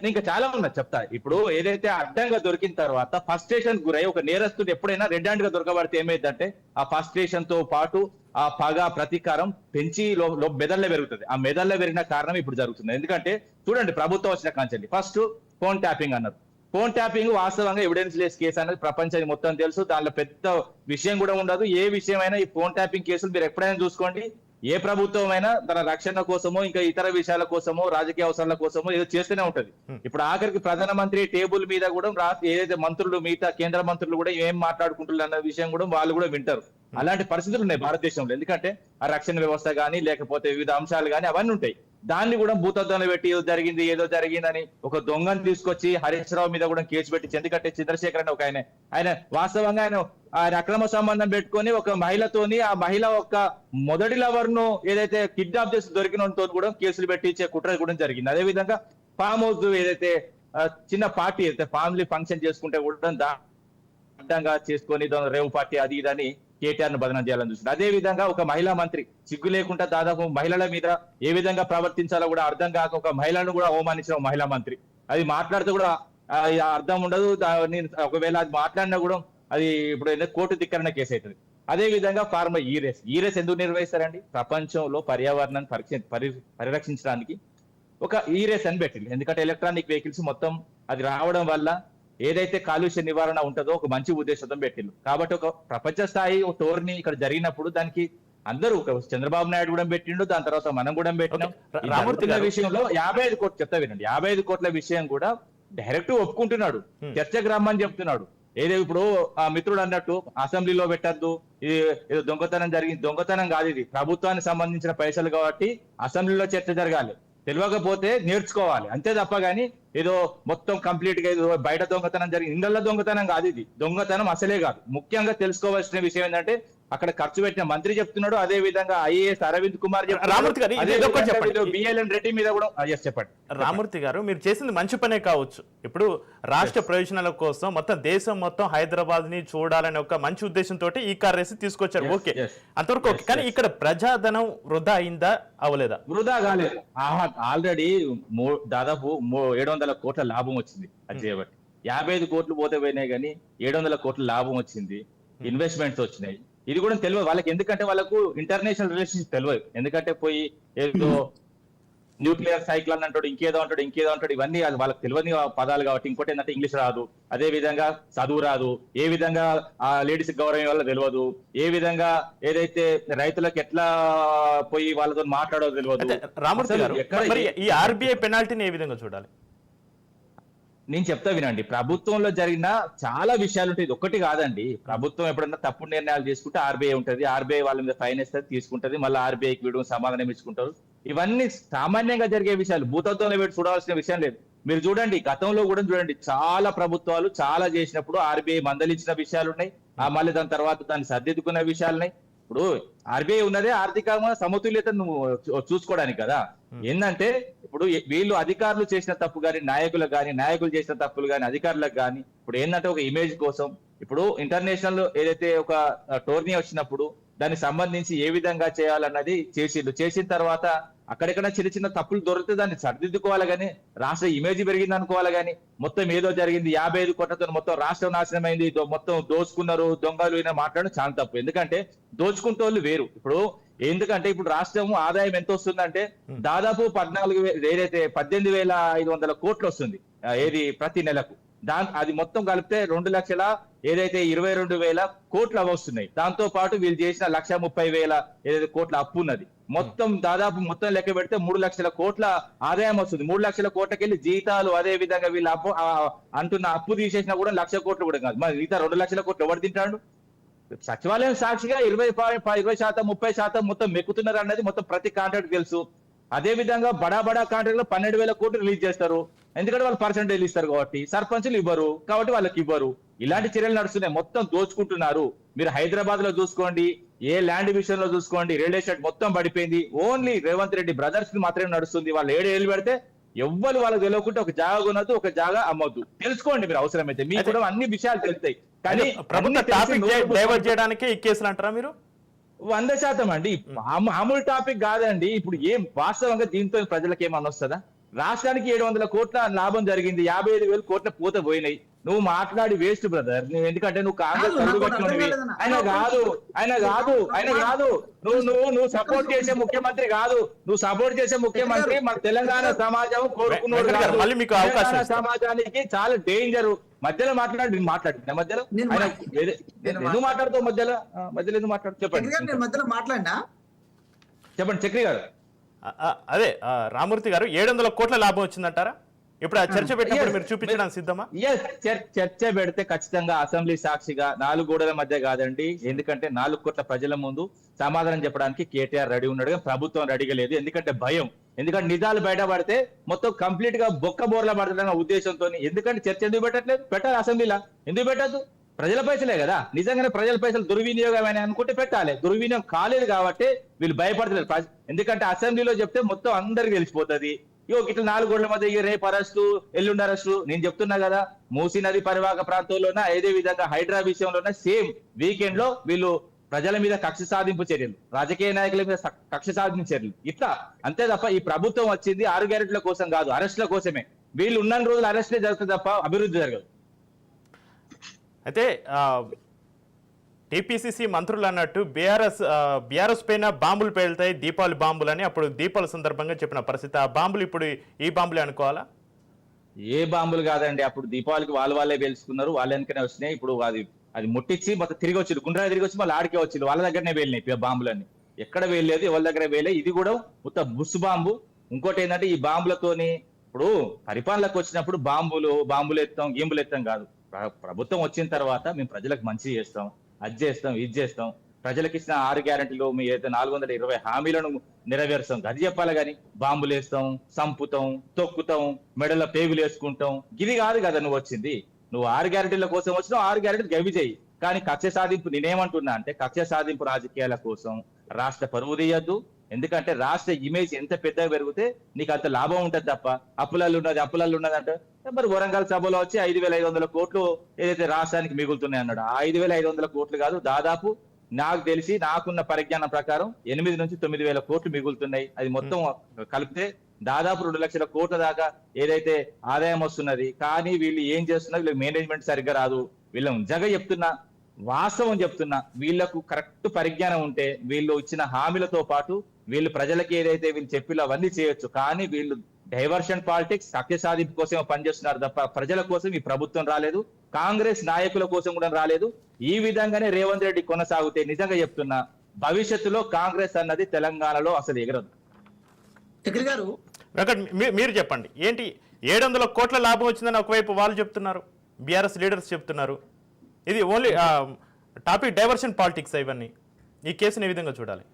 ఇంకా చాలా ఉన్నా చెప్తా. ఇప్పుడు ఏదైతే అడ్డంగా దొరికిన తర్వాత ఫస్ట్ స్టేషన్ గురై ఒక నేరస్తుడు ఎప్పుడైనా రెడ్ హ్యాండ్ గా దొరకబడితే ఏమైందంటే ఆ ఫస్ట్ స్టేషన్ తో పాటు ఆ పగ ప్రతీకారం పెంచి మెదళ్ళలో పెరుగుతుంది. ఆ మెదళ్ళలో పెరిగిన కారణం ఇప్పుడు జరుగుతుంది. ఎందుకంటే చూడండి, ప్రభుత్వం వచ్చిన కాంచండి ఫస్ట్ ఫోన్ ట్యాపింగ్ అన్నారు. ఫోన్ ట్యాపింగ్ వాస్తవంగా ఎవిడెన్స్ లెస్ కేసు అనేది ప్రపంచానికి మొత్తం తెలుసు. దానిలో పెద్ద విషయం కూడా ఉండదు. ఏ విషయమైనా ఈ ఫోన్ ట్యాపింగ్ కేసులు మీరు ఎప్పుడైనా చూసుకోండి, ఏ ప్రభుత్వం అయినా తన రక్షణ కోసమో ఇంకా ఇతర విషయాల కోసమో రాజకీయ అవసరాల కోసమో ఏదో చేస్తూనే ఉంటది. ఇప్పుడు ఆఖరికి ప్రధానమంత్రి టేబుల్ మీద కూడా ఏదైతే మంత్రులు, మిగతా కేంద్ర మంత్రులు కూడా ఏం మాట్లాడుకుంటున్నారు అన్న విషయం కూడా వాళ్ళు కూడా వింటారు. అలాంటి పరిస్థితులు ఉన్నాయి భారతదేశంలో. ఎందుకంటే ఆ రక్షణ వ్యవస్థ కానీ లేకపోతే వివిధ అంశాలు కానీ అవన్నీ ఉంటాయి. దాన్ని కూడా భూతద్దంలో పెట్టి ఏదో జరిగిందని ఒక దొంగను తీసుకొచ్చి హరీష్ రావు మీద కూడా కేసు పెట్టి, ఎందుకంటే చంద్రశేఖర్ అని ఒక ఆయన వాస్తవంగా ఆయన అక్రమ సంబంధం పెట్టుకొని ఒక మహిళతోని, ఆ మహిళ ఒక మొదటి లవర్ ను ఏదైతే కిడ్నాప్ చేసి దొరికినతో కూడా కేసులు పెట్టించే కుట్ర కూడా జరిగింది. అదే విధంగా ఫామ్ హౌస్ ఏదైతే చిన్న పార్టీ అయితే ఫ్యామిలీ ఫంక్షన్ చేసుకుంటే కూడా అడ్డంగా చేసుకొని రేవు పార్టీ అది ఇదని కేటీఆర్ ను బదనం చేయాలని చూస్తుంది. అదే విధంగా ఒక మహిళా మంత్రి సిగ్గు లేకుండా దాదాపు మహిళల మీద ఏ విధంగా ప్రవర్తించాలో కూడా అర్థం కాక ఒక మహిళను కూడా అవమానించిన మహిళా మంత్రి. అది మాట్లాడితే కూడా అర్థం ఉండదు. ఒకవేళ అది మాట్లాడినా కూడా అది ఇప్పుడు కోర్టు ధిక్కరణ కేసు అవుతుంది. అదే విధంగా ఫార్మర్ ఈ రేస్ ఎందుకు నిర్వహిస్తారండి? ప్రపంచంలో పర్యావరణాన్ని పరిరక్షించడానికి ఒక ఈ రేస్ అని పెట్టింది. ఎందుకంటే ఎలక్ట్రానిక్ వెహికల్స్ మొత్తం అది రావడం వల్ల ఏదైతే కాలుష్య నివారణ ఉంటుందో ఒక మంచి ఉద్దేశంతో పెట్టిండు. కాబట్టి ఒక ప్రపంచ స్థాయి టోర్ని ఇక్కడ జరిగినప్పుడు దానికి అందరూ చంద్రబాబు నాయుడు కూడా పెట్టిండు, దాని తర్వాత మనం కూడా పెట్టినాం. ఓకే. ఈ రామూర్తి జరుగుతున్న గారు. విషయంలో 55 కోట్లు చెప్తా వినండి, 55 కోట్ల విషయం కూడా డైరెక్ట్ ఒప్పుకుంటున్నాడు, చర్చకు రమ్మని చెప్తున్నాడు. ఏదో ఇప్పుడు ఆ మిత్రుడు అన్నట్టు అసెంబ్లీలో పెట్టద్దు, ఇది ఏదో దొంగతనం జరిగింది, దొంగతనం కాదు, ఇది ప్రభుత్వానికి సంబంధించిన పైసలు కాబట్టి అసెంబ్లీలో చర్చ జరగాలి, తెలియకపోతే నేర్చుకోవాలి అంతే తప్ప గానీ ఏదో మొత్తం కంప్లీట్ గా ఏదో బయట దొంగతనం జరిగింది, ఇండ్ల దొంగతనం కాదు, ఇది దొంగతనం అసలే కాదు. ముఖ్యంగా తెలుసుకోవాల్సిన విషయం ఏంటంటే అక్కడ ఖర్చు పెట్టిన మంత్రి చెప్తున్నాడు, అదే విధంగా ఐఏఎస్ అరవింద్ కుమార్ రామూర్తి గారు, ఇది ఒకటి చెప్పండి. బిఎల్ఎన్ రెడ్డి మీద కూడా చెప్పండి. రామూర్తి గారు, మీరు చేసింది మంచి పనే కావచ్చు. ఇప్పుడు రాష్ట్ర ప్రయోజనాల కోసం మొత్తం దేశం మొత్తం హైదరాబాద్ ని చూడాలనే ఒక మంచి ఉద్దేశంతో ఈ కార్ రేసి తీసుకొచ్చారు. ఓకే, అంతవరకు ఓకే. కానీ ఇక్కడ ప్రజాధనం వృధా అయిందా అవలేదా? వృధా కాలేదు. ఆల్రెడీ దాదాపు 700 కోట్ల లాభం వచ్చింది అది చేయబట్టి. 55 కోట్లు పోతే పోయినాయి కానీ 700 కోట్ల లాభం వచ్చింది, ఇన్వెస్ట్మెంట్స్ వచ్చినాయి. ఇది కూడా తెలియదు వాళ్ళకి, ఎందుకంటే వాళ్ళకు ఇంటర్నేషనల్ రిలేషన్షిప్ తెలియదు. ఎందుకంటే పోయి ఏదో న్యూక్లియర్ సైకిల్ అని అంటాడు, ఇంకేదో అంటాడు, ఇవన్నీ వాళ్ళకి తెలియని పదాలు కాబట్టి. ఇంకోటి ఏంటంటే ఇంగ్లీష్ రాదు, అదే విధంగా చదువు రాదు, ఏ విధంగా ఆ లేడీస్ గౌరవం వల్ల తెలియదు, ఏ విధంగా ఏదైతే రైతులకు ఎట్లా పోయి వాళ్ళతో మాట్లాడో తెలియదు. రామూర్తి గారు, మరి ఈ ఆర్బీఐ పెనాల్టీని ఏ విధంగా చూడాలి? నేను చెప్తా వినండి, ప్రభుత్వంలో జరిగిన చాలా విషయాలు ఉంటాయి, ఇది ఒక్కటి కాదండి. ప్రభుత్వం ఎప్పుడన్నా తప్పుడు నిర్ణయాలు తీసుకుంటే ఆర్బీఐ ఉంటుంది, ఆర్బీఐ వాళ్ళ మీద ఫైన్ వేస్తుంది, తీసుకుంటది, మళ్ళీ ఆర్బీఐకి వీడు సమాధానం ఇచ్చుకుంటారు. ఇవన్నీ సామాన్యంగా జరిగే విషయాలు, భూతత్వంలో పెట్టి చూడాల్సిన విషయం లేదు. మీరు చూడండి, గతంలో కూడా చూడండి, చాలా ప్రభుత్వాలు చాలా చేసినప్పుడు ఆర్బీఐ మందలించిన విషయాలు ఉన్నాయి, మళ్ళీ దాని తర్వాత దాన్ని సర్దిద్దుకున్న విషయాలు ఉన్నాయి. ఇప్పుడు ఆర్బీఐ ఉన్నదే ఆర్థికంగా సమతుల్యతను చూసుకోవడానికి కదా. ఏంటంటే ఇప్పుడు వీళ్ళు అధికారులు చేసిన తప్పు కానీ నాయకులు చేసిన తప్పులు కానీ అధికారులకు కానీ ఇప్పుడు ఏంటంటే ఒక ఇమేజ్ కోసం ఇప్పుడు ఇంటర్నేషనల్ ఏదైతే ఒక టోర్నీ వచ్చినప్పుడు దానికి సంబంధించి ఏ విధంగా చేయాలన్నది చేసిన తర్వాత అక్కడెక్కడ చిన్న తప్పులు దొరికితే దాన్ని సరిదిద్దుకోవాలి కానీ రాష్ట్ర ఇమేజ్ పెరిగింది అనుకోవాలి కానీ మొత్తం ఏదో జరిగింది 55 కోట్లతో మొత్తం రాష్ట్రం నాశనం అయింది, మొత్తం దోచుకున్నారు, దొంగలు మాట్లాడడం చాలా తప్పు. ఎందుకంటే దోచుకుంటోళ్ళు వేరు. ఇప్పుడు ఎందుకంటే ఇప్పుడు రాష్ట్రం ఆదాయం ఎంత వస్తుందంటే దాదాపు 18,500 కోట్లు వస్తుంది ఏది ప్రతి నెలకు. అది మొత్తం కలిపితే 2 లక్షల ఏదైతే 22,000 కోట్లు వస్తున్నాయి. దాంతో పాటు వీళ్ళు చేసిన 1,30,000 ఏదైతే కోట్ల అప్పు ఉన్నది, మొత్తం దాదాపు మొత్తం లెక్క పెడితే 3 లక్షల కోట్ల ఆదాయం వస్తుంది. 3 లక్షల కోట్లకెళ్ళి జీతాలు, అదే విధంగా వీళ్ళు అప్పు అంటున్న అప్పు తీసేసినా కూడా 1,00,000 కోట్లు కూడా కాదు. మరి మిగతా 2 లక్షల కోట్లు ఎవరు తింటాడు? సచివాలయం సాక్షిగా 20%, 30% మొత్తం మెక్కుతున్నారు అన్నది మొత్తం ప్రతి కాంట్రాక్ట్ తెలుసు. అదే విధంగా బడా కాంట్రాక్ట్ లో 12,000 కోట్లు రిలీజ్ చేస్తారు, ఎందుకంటే వాళ్ళు పర్సెంటేజ్ ఇస్తారు కాబట్టి. సర్పంచులు ఇవ్వరు కాబట్టి వాళ్ళకి ఇవ్వరు. ఇలాంటి చర్యలు నడుస్తున్నాయి, మొత్తం దోచుకుంటున్నారు. మీరు హైదరాబాద్ లో చూసుకోండి, ఏ ల్యాండ్ విషయంలో చూసుకోండి, రియల్ ఎస్టేట్ మొత్తం పడిపోయింది. ఓన్లీ రేవంత్ రెడ్డి బ్రదర్స్ కి మాత్రమే నడుస్తుంది. వాళ్ళు 7 ఏళ్ళు పెడితే ఎవ్వరు వాళ్ళకి తెలియకుంటే ఒక జాగా కొనద్దు, ఒక జాగా అమ్మొద్దు. తెలుసుకోండి మీరు, అవసరమైతే మీకు కూడా అన్ని విషయాలు తెలుస్తాయి. కానీ ప్రభుత్వ టాపిక్ డైవర్ట్ చేయడానికే ఈ కేసులు అంటారా మీరు? 100% అండి, మామూలు టాపిక్ కాదండి. ఇప్పుడు ఏం వాస్తవంగా దీంతో ప్రజలకు ఏమన్నా వస్తుందా? రాష్ట్రానికి 700 కోట్ల లాభం జరిగింది, 55,000 కోట్ల పూత పోయినాయి. నువ్వు మాట్లాడి వేస్ట్ బ్రదర్. ఎందుకంటే నువ్వు కాంగ్రెస్ పెట్టినవి. ఆయన కాదు నువ్వు సపోర్ట్ చేసే ముఖ్యమంత్రి కాదు. నువ్వు సపోర్ట్ చేసే ముఖ్యమంత్రి మన తెలంగాణ సమాజం కోరుకున్నాడు కాదు. తెలంగాణ సమాజానికి చాలా డేంజర్. మధ్యలో మాట్లాడుతున్నా మధ్యలో ఎందుకు మాట్లాడుతావు? మధ్యలో ఎందుకు మాట్లాడు? చెప్పండి మధ్యలో మాట్లాడినా చెప్పండి చక్రి గారు. అదే రామూర్తి గారు, 700 కోట్ల లాభం వచ్చిందంటారా? ఇప్పుడు ఆ చర్చ పెట్టినప్పుడు మీరు చూపించడానికి సిద్ధమా? చర్చ పెడితే ఖచ్చితంగా అసెంబ్లీ సాక్షిగా 4 గోడల మధ్య కాదండి. ఎందుకంటే 4 కోట్ల ప్రజల ముందు సమాధానం చెప్పడానికి కేటీఆర్ రెడీ ఉన్నాడు, ప్రభుత్వం రెడీగా లేదు. ఎందుకంటే భయం, ఎందుకంటే నిజాలు బయటపడితే మొత్తం కంప్లీట్ గా బొక్క బోర్ల పడతాడన్న ఉద్దేశంతో. ఎందుకంటే చర్చ ఎందుకు పెట్టట్లేదు? పెట్టాలి అసెంబ్లీలో, ఎందుకు పెట్టద్దు? ప్రజల పైసలే కదా. నిజంగానే ప్రజల పైసలు దుర్వినియోగం అనుకుంటే పెట్టాలి. దుర్వినియోగం కాలేదు కాబట్టి వీళ్ళు భయపడతలేరు. ఎందుకంటే అసెంబ్లీలో చెప్తే మొత్తం అందరికి తెలిసిపోతుంది. ఇట్లా 4 గోడల మధ్య రేపు అరెస్టు, ఎల్లుండి అరెస్టు. నేను చెప్తున్నా కదా, మూసీ నది పరివాహక ప్రాంతంలోన అదే విధంగా హైడ్రా విషయంలోన సేమ్ వీకెండ్ లో వీళ్ళు ప్రజల మీద కక్ష సాధింపు చర్యలు, రాజకీయ నాయకుల మీద కక్ష సాధింపు చర్యలు ఇట్లా. అంతే తప్ప ఈ ప్రభుత్వం వచ్చింది 6 గ్యారెంటీల కోసం కాదు, అరెస్టుల కోసమే. వీళ్ళు ఉన్న రోజులు అరెస్టే జరుగుతుంది తప్ప అభివృద్ధి జరగదు. అయితే టీపీసీసీ మంత్రులు అన్నట్టు బీఆర్ఎస్ పైన బాంబులు పేలుతాయి, దీపావళి బాంబులు అని అప్పుడు దీపావళి సందర్భంగా చెప్పిన పరిస్థితి. ఆ బాంబులు ఇప్పుడు ఈ బాంబులే అనుకోవాలా? ఏ బాంబులు కాదండి, అప్పుడు దీపావళికి వాళ్ళే పేల్చుకున్నారు, వాళ్ళ వెనకనే వచ్చినాయి. ఇప్పుడు అది ముట్టించి మొత్తం తిరిగి వచ్చింది, గుండ్రా తిరిగి వచ్చి మళ్ళీ ఆడికే వచ్చింది, వాళ్ళ దగ్గరనే పేలినాయి బాంబులన్నీ. ఎక్కడ వేయలేదు, ఎవరి దగ్గర వేయలేదు. ఇది కూడా మొత్తం బుస్సు బాంబు. ఇంకోటి ఏంటంటే ఈ బాంబులతోని ఇప్పుడు పరిపాలనకు వచ్చినప్పుడు బాంబులు ఎత్తాం, గేంబులు ఎత్తాం కాదు. ప్రభుత్వం వచ్చిన తర్వాత మేము ప్రజలకు మంచి చేస్తాం, అది చేస్తాం, ఇది చేస్తాం, ప్రజలకు ఇచ్చిన 6 గ్యారెంటీలు మీ అయితే 420 హామీలను నెరవేరుస్తాం, అది చెప్పాలి. కానీ బాంబులు వేస్తాం, సంపుతాం, తొక్కుతాం, మెడల పేగులు వేసుకుంటాం, ఇది కాదు కదా నువ్వు వచ్చింది. నువ్వు 6 గ్యారెంటీల కోసం వచ్చినావు, 6 గ్యారెంటీలు గవి చేయి. కానీ కక్ష సాధింపు, నేనేమంటున్నా అంటే కక్ష సాధింపు రాజకీయాల కోసం రాష్ట్ర పరువు తీయద్దు. ఎందుకంటే రాష్ట్ర ఇమేజ్ ఎంత పెద్దగా పెరిగితే నీకు అంత లాభం ఉంటుంది తప్ప అప్పులలో ఉన్నది అంటే మరి వరంగల్ సభలో వచ్చి 5,500 కోట్లు ఏదైతే రాష్ట్రానికి మిగులుతున్నాయి అన్నాడు. ఆ 5,500 కోట్లు కాదు, దాదాపు నాకు తెలిసి నాకున్న పరిజ్ఞానం ప్రకారం 8 నుంచి 9,000 కోట్లు మిగులుతున్నాయి. అది మొత్తం కలిపితే దాదాపు 2 లక్షల కోట్ల దాకా ఏదైతే ఆదాయం వస్తున్నది. కానీ వీళ్ళు ఏం చేస్తున్నారు, వీళ్ళకి మేనేజ్మెంట్ సరిగ్గా రాదు. వీళ్ళని నిజంగా చెప్తున్నా, వాస్తవం చెప్తున్నా, వీళ్ళకు కరెక్ట్ పరిజ్ఞానం ఉంటే వీళ్ళు ఇచ్చిన హామీలతో పాటు వీళ్ళు ప్రజలకి ఏదైతే వీళ్ళు చెప్పిలో అవన్నీ చేయొచ్చు. కానీ వీళ్ళు డైవర్షన్ పాలిటిక్స్, కక్ష సాధింపు కోసం పనిచేస్తున్నారు తప్ప ప్రజల కోసం ఈ ప్రభుత్వం రాలేదు, కాంగ్రెస్ నాయకుల కోసం కూడా రాలేదు. ఈ విధంగానే రేవంత్ రెడ్డి కొనసాగితే నిజంగా చెప్తున్నా భవిష్యత్తులో కాంగ్రెస్ అన్నది తెలంగాణలో అసలు ఎగరదు. గారు వెంకట్, మీరు చెప్పండి, ఏంటి 700 కోట్ల లాభం వచ్చిందని ఒకవైపు వాళ్ళు చెప్తున్నారు, బీఆర్ఎస్ లీడర్స్ చెప్తున్నారు. ఇది ఓన్లీ టాపిక్ డైవర్షన్ పాలిటిక్స్. ఇవన్నీ ఈ కేసుని ఏ విధంగా చూడాలి?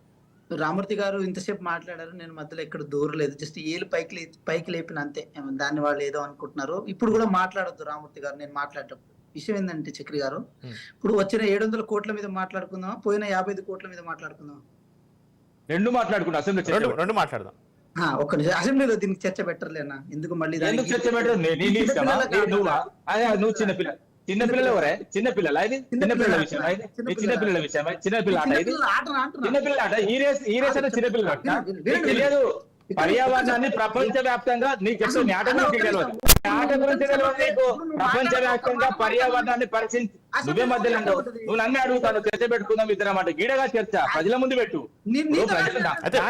రామూర్తి గారు ఇంతసేపు మాట్లాడారు, నేను మధ్యలో ఎక్కడ దూరలేదు, జస్ట్ ఏళ్ళు పైకి లేపిన అంతే. దాన్ని వాళ్ళు ఏదో అనుకుంటున్నారు. ఇప్పుడు కూడా మాట్లాడొద్దు రామూర్తి గారు, నేను మాట్లాడేటప్పుడు. విషయం ఏంటంటే చక్రి గారు, ఇప్పుడు వచ్చిన 700 కోట్ల మీద మాట్లాడుకుందామా, పోయిన 55 కోట్ల మీద మాట్లాడుకుందామా? రెండు మాట్లాడుకుంటా, అసెంబ్లీ రెండు మాట్లాడదాం. ఒక్క నిమిషం, అసెంబ్లీలో దీనికి చర్చ పెట్టర్లేనా? ఎందుకు మళ్ళీ చర్చ పెట్టరు? నువ్వు చిన్నపిల్లలు ఎవరే? చిన్నపిల్లల ఇది చిన్నపిల్లల విషయం, చిన్నపిల్లల విషయం, చిన్నపిల్ల ఆట ఇది, చిన్నపిల్ల ఆట. ఈ రేస్ అంటే చిన్నపిల్లలు ఆట తెలియదు. పర్యావరణాన్ని ప్రపంచ వ్యాప్తంగా నీకు చెప్తాను, ఆట గురించి తెలియదు, ఆట గురించి తెలియదు నీకు. ప్రపంచ వ్యాప్తంగా పర్యావరణాన్ని పరిశీలించి నువ్వే మధ్యలో అంటావు. నువ్వు నన్ను అడుగుతాను, చర్చ పెట్టుకుందాం ఇద్దరం అంటే గీడగా చర్చ ప్రజల ముందు పెట్టు.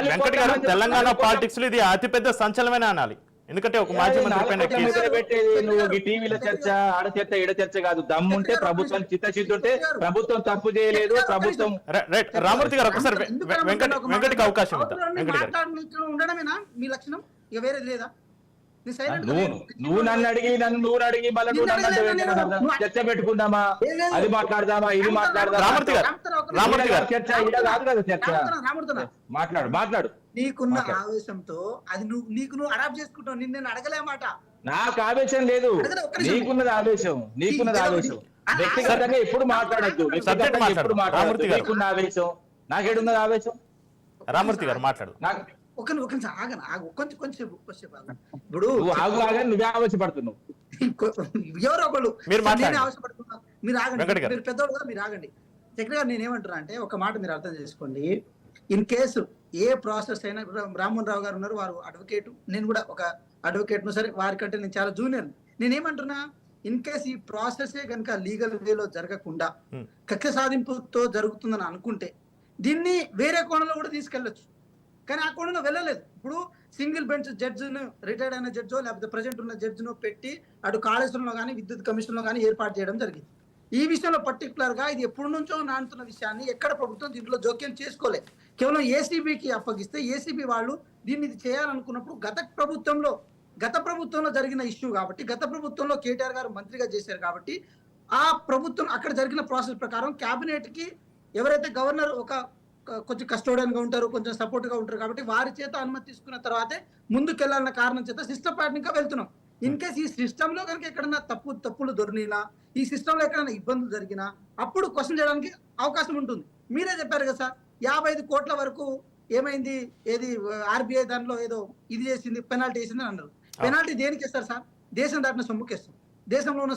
వెంకట్ గారు, తెలంగాణ పాలిటిక్స్ లో ఇది అతిపెద్ద సంచలనమైన అనాలి. ఎందుకంటే ఒక మాజీ మంత్రి పైన పెట్టేది నువ్వు ఈ టీవీలో చర్చ, ఆడ చర్చ, ఈడ చర్చ కాదు. దమ్ముంటే ప్రభుత్వం చిత్తశుద్ధి ఉంటే, ప్రభుత్వం తప్పు చేయలేదు, ప్రభుత్వం. రామూర్తి గారు ఒకసారి వెంకట్కి అవకాశం ఇద్దాం. వెంకట్ గారు ఉండడమేనా మీ లక్షణం? ఇక వేరేది లేదా? నువ్వు నన్ను అడిగి మళ్ళీ నువ్వు నన్ను చర్చ పెట్టుకుందామా, అది మాట్లాడదామా, ఇది మాట్లాడదామా? రామూర్తి గారు చర్చ ఈడ కాదు కదా చర్చ. మాట్లాడు. నీకున్న ఆవేశంతో అది నువ్వు అడాప్ట్ చేసుకుంటావు. నేను అడగలేమాట. నాకు ఆవేశం లేదు, నీకున్నది ఆవేశం. వ్యక్తిగతంగా ఎప్పుడు మాట్లాడద్దు, ఎప్పుడు మాట్లాడద్దు. నీకున్న ఆవేశం, నాకేడున్నది ఆవేశం? రామూర్తి గారు మాట్లాడు. కొంచెం ఇప్పుడు నువ్వే ఆవేశపడుతున్నావు. ఎవరో ఒకళ్ళు మీరు ఆవేశపడుతున్నా, మీరు ఆగండి. మీరు పెద్దవాళ్ళు కదా, మీరు ఆగండి. చక్రి గారు, నేనేమంటున్నా అంటే ఒక మాట మీరు అర్థం చేసుకోండి. ఇన్ కేసు ఏ ప్రాసెస్ అయినా, రామ్మోహన్ రావు గారు ఉన్నారు, వారు అడ్వకేట్, నేను కూడా ఒక అడ్వకేట్. సరే, వారికంటే నేను చాలా జూనియర్. నేనేమంటున్నా, ఇన్ కేసు ఈ ప్రాసెస్ కనుక లీగల్ వేలో జరగకుండా కక్ష సాధింపుతో జరుగుతుందని అనుకుంటే దీన్ని వేరే కోణంలో కూడా తీసుకెళ్లొచ్చు. కానీ ఆ కోణంలో వెళ్ళలేదు. ఇప్పుడు సింగిల్ బెంచ్ జడ్జిను, రిటైర్డ్ అయిన జడ్జో లేకపోతే ప్రజెంట్ ఉన్న జడ్జిను పెట్టి అటు కాళేశ్వరంలో కానీ విద్యుత్ కమిషన్ లో కానీ ఏర్పాటు చేయడం జరిగింది. ఈ విషయంలో పర్టికులర్ గా ఇది ఎప్పటి నుంచో నానుతున్న విషయాన్ని ఎక్కడ ప్రభుత్వం దీంట్లో జోక్యం చేసుకోలేదు. కేవలం ఏసీబీకి అప్పగిస్తే ఏసీబీ వాళ్ళు దీన్ని ఇది చేయాలనుకున్నప్పుడు గత ప్రభుత్వంలో జరిగిన ఇష్యూ కాబట్టి, గత ప్రభుత్వంలో కేటీఆర్ గారు మంత్రిగా చేశారు కాబట్టి, ఆ ప్రభుత్వం అక్కడ జరిగిన ప్రాసెస్ ప్రకారం కేబినెట్ కి ఎవరైతే గవర్నర్ కొంచెం కస్టోడియన్ గా ఉంటారు, కొంచెం సపోర్ట్ గా ఉంటారు కాబట్టి వారి చేత అనుమతి తీసుకున్న తర్వాతే ముందుకెళ్లాలన్న కారణం చేత సిస్టమాటిక్ గా వెళ్తున్నాం. ఇన్ కేసు ఈ సిస్టమ్ లో కనుక ఎక్కడన్నా తప్పులు దొరికినా, ఈ సిస్టమ్ లో ఎక్కడైనా ఇబ్బందులు జరిగినా అప్పుడు క్వశ్చన్ చేయడానికి అవకాశం ఉంటుంది. మీరే చెప్పారు కదా సార్, 55 కోట్ల వరకు ఏమైంది, ఏది ఆర్బీఐ దాంట్లో ఏదో ఇది చేసింది, పెనాల్టీ వేసింది అని అన్నారు. పెనాల్టీ దేనికి ఇస్తారు సార్? దేశం దాటిన సొమ్ముకి ఇస్తారు. దేశంలో ఉన్న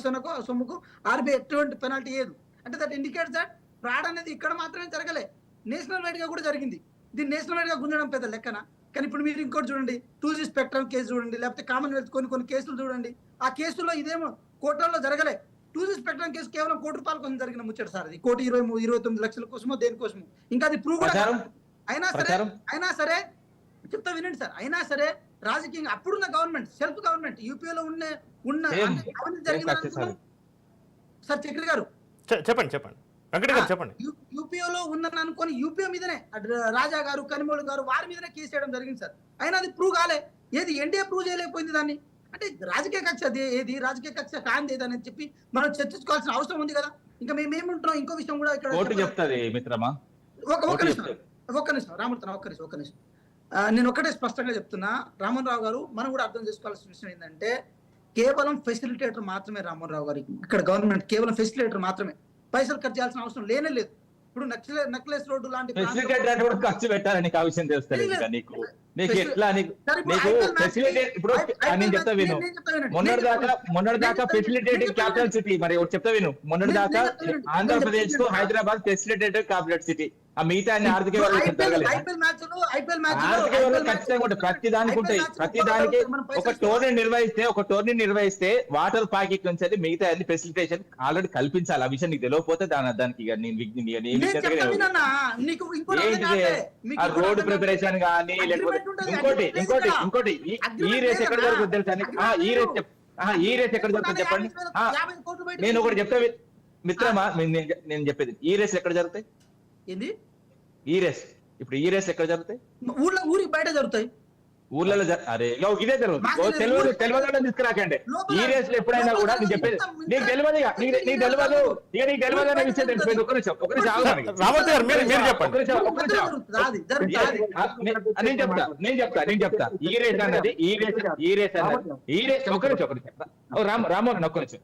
సొమ్ముకు ఆర్బీఐ ఎటువంటి పెనాల్టీ ఏదు అంటే దట్ ఇండికేట్స్ దట్ ఫ్రాడ్ అనేది ఇక్కడ మాత్రమే జరగలే, నేషనల్ వైడ్ గా కూడా జరిగింది. దీన్ని నేషనల్ వైడ్ గా గుంజడం పెద్ద లెక్కన. కానీ ఇప్పుడు మీరు ఇంకోటి చూడండి, 2G స్పెక్ట్రమ్ కేసు చూడండి, లేకపోతే కామన్వెల్త్ కొన్ని కేసులు చూడండి. ఆ కేసులో ఇదేమో కోట్లలో జరగలే. 2G స్పెక్ట్రమ్ కేసు కేవలం ₹1 కోటి కోసం జరిగిన ముచ్చట సార్. అది 1,29 లక్షల కోసమో దేనికోసమో, ఇంకా అది ప్రూవ్ కూడా. అయినా సరే చెప్తా వినండి సార్, అయినా సరే రాజకీయంగా అప్పుడున్న గవర్నమెంట్, సెల్ఫ్ గవర్నమెంట్, యూపీలో ఉన్న జరిగింది సార్. చక్రి గారు చెప్పండి. వెంకట గారు చెప్పండి. యూపీఓలో ఉందని అనుకొని యూపీఓ మీదనే రాజా గారు, కనిమోళి గారు వారి మీదనే కేసు చేయడం జరిగింది సార్. అయినా అది ప్రూవ్ కాలే. ఏది ఎన్డీఏ ప్రూవ్ చేయలేకపోయింది దాన్ని. అంటే రాజకీయ కక్ష అది ఏది రాజకీయ కక్ష కాంతి ఏదని చెప్పి మనం చర్చించుకోవాల్సిన అవసరం ఉంది కదా. ఇంకా మేము ఏముంటున్నాం, ఇంకో విషయం కూడా ఇక్కడ చెప్తాది మిత్రమా. ఒక్క నిమిషం రామూర్తి, ఒక్క నిమిషం. నేను ఒకటే స్పష్టంగా చెప్తున్నా, రామన్ రావు గారు మనం కూడా అర్థం చేసుకోవాల్సిన విషయం ఏంటంటే కేవలం ఫెసిలిటేటర్ మాత్రమే రామన్ రావు గారికి. ఇక్కడ గవర్నమెంట్ కేవలం ఫెసిలిటేటర్ మాత్రమే, పైసలు ఖర్చు చేయాల్సిన అవసరం లేనే లేదు. ఇప్పుడు నెక్లెస్ రోడ్డు లాంటి ఖర్చు పెట్టాలని నీకు ఆ విషయం తెలుస్తుంది. నీకు ఎట్లా నీకు ఫెసిలిటేట్ ఇప్పుడు నేను చెప్తా విను. మొన్నటిదాకా ఫెసిలిటేటింగ్ క్యాపిటల్ సిటీ, మరి చెప్తా విను. మొన్నటిదాకా ఆంధ్రప్రదేశ్ కు హైదరాబాద్ ఫెసిలిటేటెడ్ క్యాపిటల్ సిటీ. ఆ మిగతా ఆర్థిక ఖచ్చితంగా ఉంటాయి. ప్రతి దానికి ఉంటాయి. ప్రతి దానికి ఒక టోర్నీ నిర్వహిస్తే వాటర్ ప్యాకెట్ నుంచి మిగతా అన్ని ఫెసిలిటేషన్ ఆల్రెడీ కల్పించాలి. ఆ విషయం నీకు తెలియకపోతే దానికి రోడ్ ప్రిపరేషన్ కానీ, లేకపోతే ఇంకోటి ఈ రేస్ ఎక్కడ జరుగుతుంది తెలుసా? ఈ రేస్ ఎక్కడ జరుగుతుంది చెప్పండి. నేను ఒకటి చెప్తా మిత్రమా, నేను చెప్పేది ఈ రేస్ ఎక్కడ జరుగుతాయి? ఈ రేస్ ఇప్పుడు ఈ రేస్ ఎక్కడ జరుగుతాయి? ఊరికి బయట జరుగుతాయి. ఊర్లలో అరే ఇదే తెలియదు తీసుకురాకండి. ఈ రేస్ లో ఎప్పుడైనా కూడా నేను చెప్పేది నీకు తెలియదు అనే విషయం తెలిసిపోయింది. ఒక నిమిషం నేను చెప్తా. ఈ రేస్ అన్నది రామోహన్ ఒక్క నిమిషం.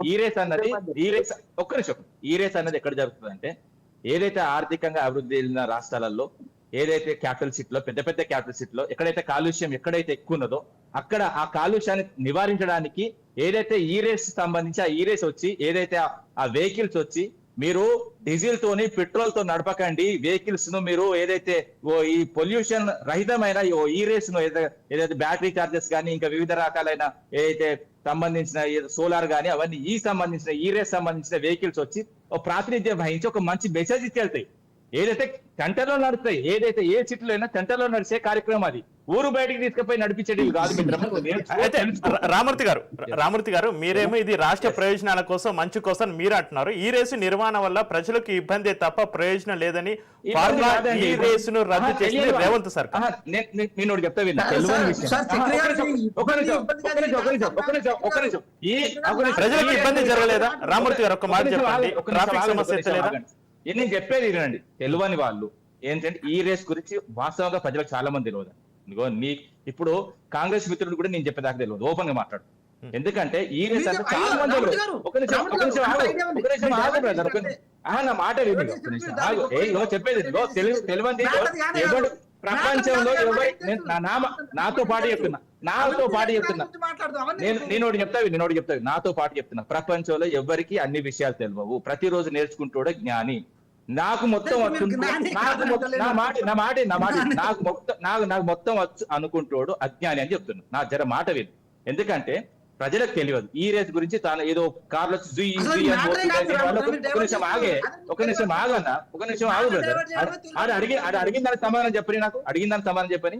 ఈ రేస్ అన్నది ఎక్కడ జరుగుతుంది అంటే, ఏదైతే ఆర్థికంగా అభివృద్ధి చెందిన రాష్ట్రాలలో, ఏదైతే క్యాపిటల్ సిటీలో, పెద్ద పెద్ద క్యాపిటల్ సిటీలో ఎక్కడైతే కాలుష్యం ఎక్కడైతే ఎక్కువ ఉన్నదో అక్కడ ఆ కాలుష్యాన్ని నివారించడానికి ఏదైతే ఈ రేస్ సంబంధించి ఆ ఈ రేస్ వచ్చి, ఏదైతే ఆ వెహికల్స్ వచ్చి మీరు డీజిల్ తోని పెట్రోల్ తో నడపకండి వెహికల్స్ ను, మీరు ఏదైతే ఈ పొల్యూషన్ రహితమైన ఈ రేస్ ను ఏదైతే బ్యాటరీ చార్జెస్ కానీ, ఇంకా వివిధ రకాలైన ఏదైతే సంబంధించిన సోలార్ కానీ అవన్నీ సంబంధించిన ఈ రేస్ సంబంధించిన వెహికల్స్ వచ్చి ప్రాతినిధ్యం వహించి ఒక మంచి మెసేజ్ ఇచ్చి వెళ్తాయి. ఏదైతే సెంటర్లో నడుస్తాయి, ఏదైతే ఏ సిటీలో అయినా సెంటర్లో నడిచే కార్యక్రమం అది. ఊరు బయటికి తీసుకుపోయి నడిపించేది కాదు మిత్రమా. రామూర్తి గారు మీరేమో ఇది రాష్ట్ర ప్రయోజనాల కోసం, మంచి కోసం మీరు అంటున్నారు. ఈ రేసు నిర్వహణ వల్ల ప్రజలకు ఇబ్బంది తప్ప ప్రయోజనం లేదని ఈ రేసును రద్దు చేసింది రేవంత్ సర్కార్. నేను చెప్తా ప్రజలకు ఇబ్బంది జరగలేదా? రామూర్తి గారు ఒక్క మాట చెప్పండి. ట్రాఫిక్ సమస్య లేదా? నేను చెప్పేది వినండి. తెలియని వాళ్ళు ఏంటంటే ఈ రేస్ గురించి వాస్తవంగా ప్రజలకు చాలా మంది తెలియదు. ఇప్పుడు కాంగ్రెస్ మిత్రుడు కూడా నేను చెప్పేదాకా తెలియదు, ఓపెన్ గా మాట్లాడు. ఎందుకంటే ఈ రేస్ అంటే చాలా మంది నా మాట విని చెప్పేది తెలియంది ఎవడు ప్రపంచంలో ఎవరి నాతో పాటు చెప్తున్నా నేను చెప్తా నాతో పాటు చెప్తున్నా. ప్రపంచంలో ఎవరికి అన్ని విషయాలు తెలియవు. ప్రతిరోజు నేర్చుకుంటాడు జ్ఞాని. నాకు మొత్తం నాకు మొత్తం వచ్చు అనుకుంటాడు అజ్ఞాని అని చెప్తున్నా. నా జర మాట విను. ఎందుకంటే ప్రజలకు తెలియదు ఈ రేస్ గురించి. తాను ఏదో కార్లో ఒక నిమిషం ఆగు బ్రదర్. అడిగిన దానికి సమాధానం చెప్పని, నాకు అడిగిన దానికి సమాధానం చెప్పని,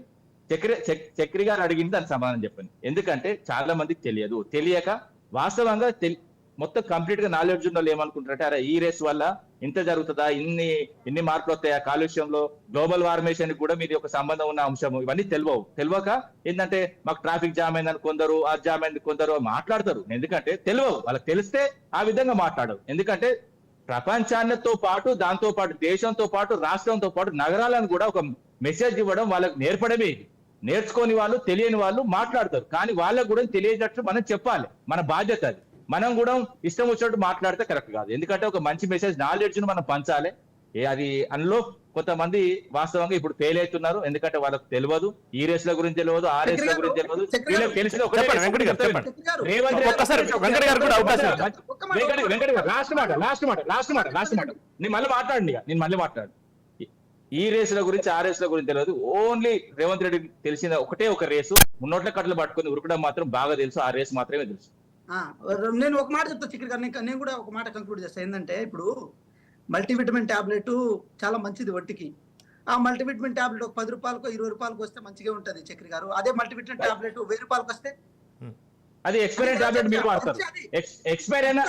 చక్రి గారు అడిగింది దానికి సమాధానం చెప్పని. ఎందుకంటే చాలా మందికి తెలియక వాస్తవంగా మొత్తం కంప్లీట్ గా నాలెడ్జ్ ఉన్న వాళ్ళు ఏమనుకుంటారంటే, అరే ఈ రేస్ వల్ల ఇంత జరుగుతుందా, ఇన్ని మార్పులు వస్తాయా కాలుష్యంలో, గ్లోబల్ వార్మేషన్ కూడా మీది ఒక సంబంధం ఉన్న అంశం. ఇవన్నీ తెలియక ఏంటంటే మాకు ట్రాఫిక్ జామ్ అయిందని కొందరు, ఆ జామ్ అయింది కొందరు మాట్లాడతారు. ఎందుకంటే తెలియవు. వాళ్ళకి తెలిస్తే ఆ విధంగా మాట్లాడరు. ఎందుకంటే ప్రపంచానితో పాటు, దాంతో పాటు దేశంతో పాటు, రాష్ట్రంతో పాటు నగరాలను కూడా ఒక మెసేజ్ ఇవ్వడం వాళ్ళకి నేర్పడమే. నేర్చుకోని వాళ్ళు, తెలియని వాళ్ళు మాట్లాడతారు. కానీ వాళ్ళకు కూడా తెలియజేటట్టు మనం చెప్పాలి. మన బాధ్యత అది. మనం కూడా ఇష్టం వచ్చినట్టు మాట్లాడితే కరెక్ట్ కాదు. ఎందుకంటే ఒక మంచి మెసేజ్, నాలెడ్జ్ ను మనం పంచాలి. అది అందులో కొంతమంది వాస్తవంగా ఇప్పుడు ఫెయిల్ అవుతున్నారు. ఎందుకంటే వాళ్ళకు తెలియదు, ఈ రేస్ల గురించి తెలియదు, ఆ రేస్ల గురించి తెలియదు. వీళ్ళకి తెలిసిన లాస్ట్ మాట నేను మళ్ళీ మాట్లాడు. ఈ రేసుల గురించి, ఆ రేసుల గురించి తెలియదు. ఓన్లీ రేవంత్ రెడ్డి తెలిసిన ఒకటే ఒక రేసు, మున్నోట్ల కట్టలు పట్టుకుని ఉరకడం మాత్రం బాగా తెలుసు. ఆ రేసు మాత్రమే తెలుసు. నేను ఒక మాట చెప్తా చిక్కడి గారు, నేను కూడా ఒక మాట కంక్లూడ్ చేస్తాను. ఏంటంటే ఇప్పుడు మల్టీవిటమిన్ టాబ్లెట్ చాలా మంచిది ఒంటికి. ఆ మల్టీవిటమిన్ టాబ్లెట్ ఒక 10 రూపాయలకు 20 రూపాయలకు వస్తే మంచిగా ఉంటది చక్రి గారు. అదే మల్టీవిటమిన్ టాబ్లెట్ 1000 రూపాయలకు వస్తే అది ఎక్స్పైరీ టాబ్లెట్ మీరు వాడతారు. ఎక్స్పైర్ అయిన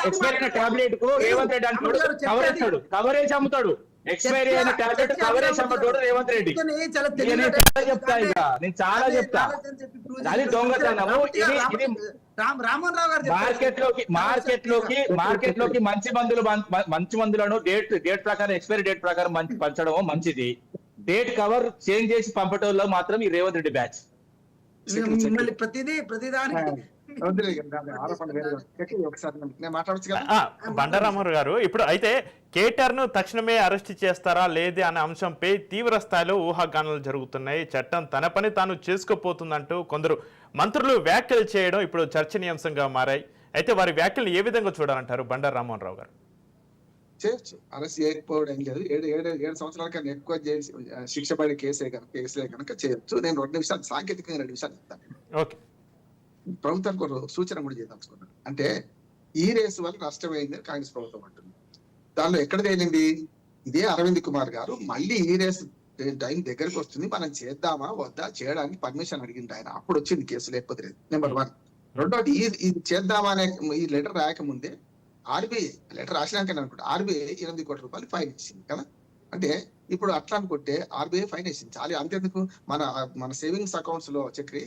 టాబ్లెట్ కు రేవంత్ రెడ్డి అంటాడు కవరేజ్ అమ్ముతాడు. ఎక్స్పైరీ అయిన టాబ్లెట్ కవరేజ్ అమ్మటోడు రేవంత్ రెడ్డి. నేను చెప్తా ఇక, నేను చాలా చెప్తా. అది దొంగతనము. ఇది రామన్ రావు గారు మార్కెట్ లోకి మంచి మందులను డేట్ ప్రకారం ఎక్స్పైరీ డేట్ ప్రకారం పంచడం మంచిది. డేట్ కవర్ చేంజ్ చేసి పంపటంలో మాత్రం ఈ రేవంత్ రెడ్డి బ్యాచ్. మిమ్మల్ని ప్రతిదానికి బండారామారావు గారు, ఇప్పుడు అయితే కేటీఆర్ ను తక్షణమే అరెస్ట్ చేస్తారా లేదే అనే అంశంపై తీవ్ర స్థాయిలో ఊహాగానాలు జరుగుతున్నాయి. చట్టం తన పని తాను చేసుకుపోతుందంటూ కొందరు మంత్రులు వ్యాఖ్యలు చేయడం ఇప్పుడు చర్చనీయాంశంగా మారాయి. అయితే వారి వ్యాఖ్యలు ఏ విధంగా చూడాలంటారు బండారామారావు గారు? చేయొచ్చు, అరెస్ట్ చేయకపోవడం ఏం లేదు. 7 సంవత్సరాల కన్నా ఎక్కువ శిక్ష పడే కేసులే కనుక చేయొచ్చు. నేను 2 నిమిషాలు సాంకేతికంగా 2 నిమిషాలు చెప్తాను. ఓకే, ప్రభుత్వానికి ఒక సూచన కూడా చేయదలుచుకున్నాను. అంటే ఈ రేసు వల్ల నష్టమైంది కాంగ్రెస్ ప్రభుత్వం అంటుంది. దానిలో ఎక్కడ తేలింది? ఇదే అరవింద్ కుమార్ గారు మళ్ళీ ఈ రేసు టైం దగ్గరకు వస్తుంది, మనం చేద్దామా వద్దా, చేయడానికి పర్మిషన్ అడిగింది ఆయన. అప్పుడు వచ్చింది కేసు, లేకపోతే లేదు. నెంబర్ 1. రెండోది, ఇది చేద్దామా అనే ఈ లెటర్ రాయకముందే ఆర్బీఐ లెటర్ రాసినాకనే అనుకుంటా ఆర్బీఐ 8 కోట్ల రూపాయలు ఫైన్ ఇచ్చింది కదా. అంటే ఇప్పుడు అట్లా అనుకుంటే ఆర్బీఐ ఫైన్ వేసింది. చాలా అంతేందుకు, మన సేవింగ్స్ అకౌంట్స్ లో చక్రి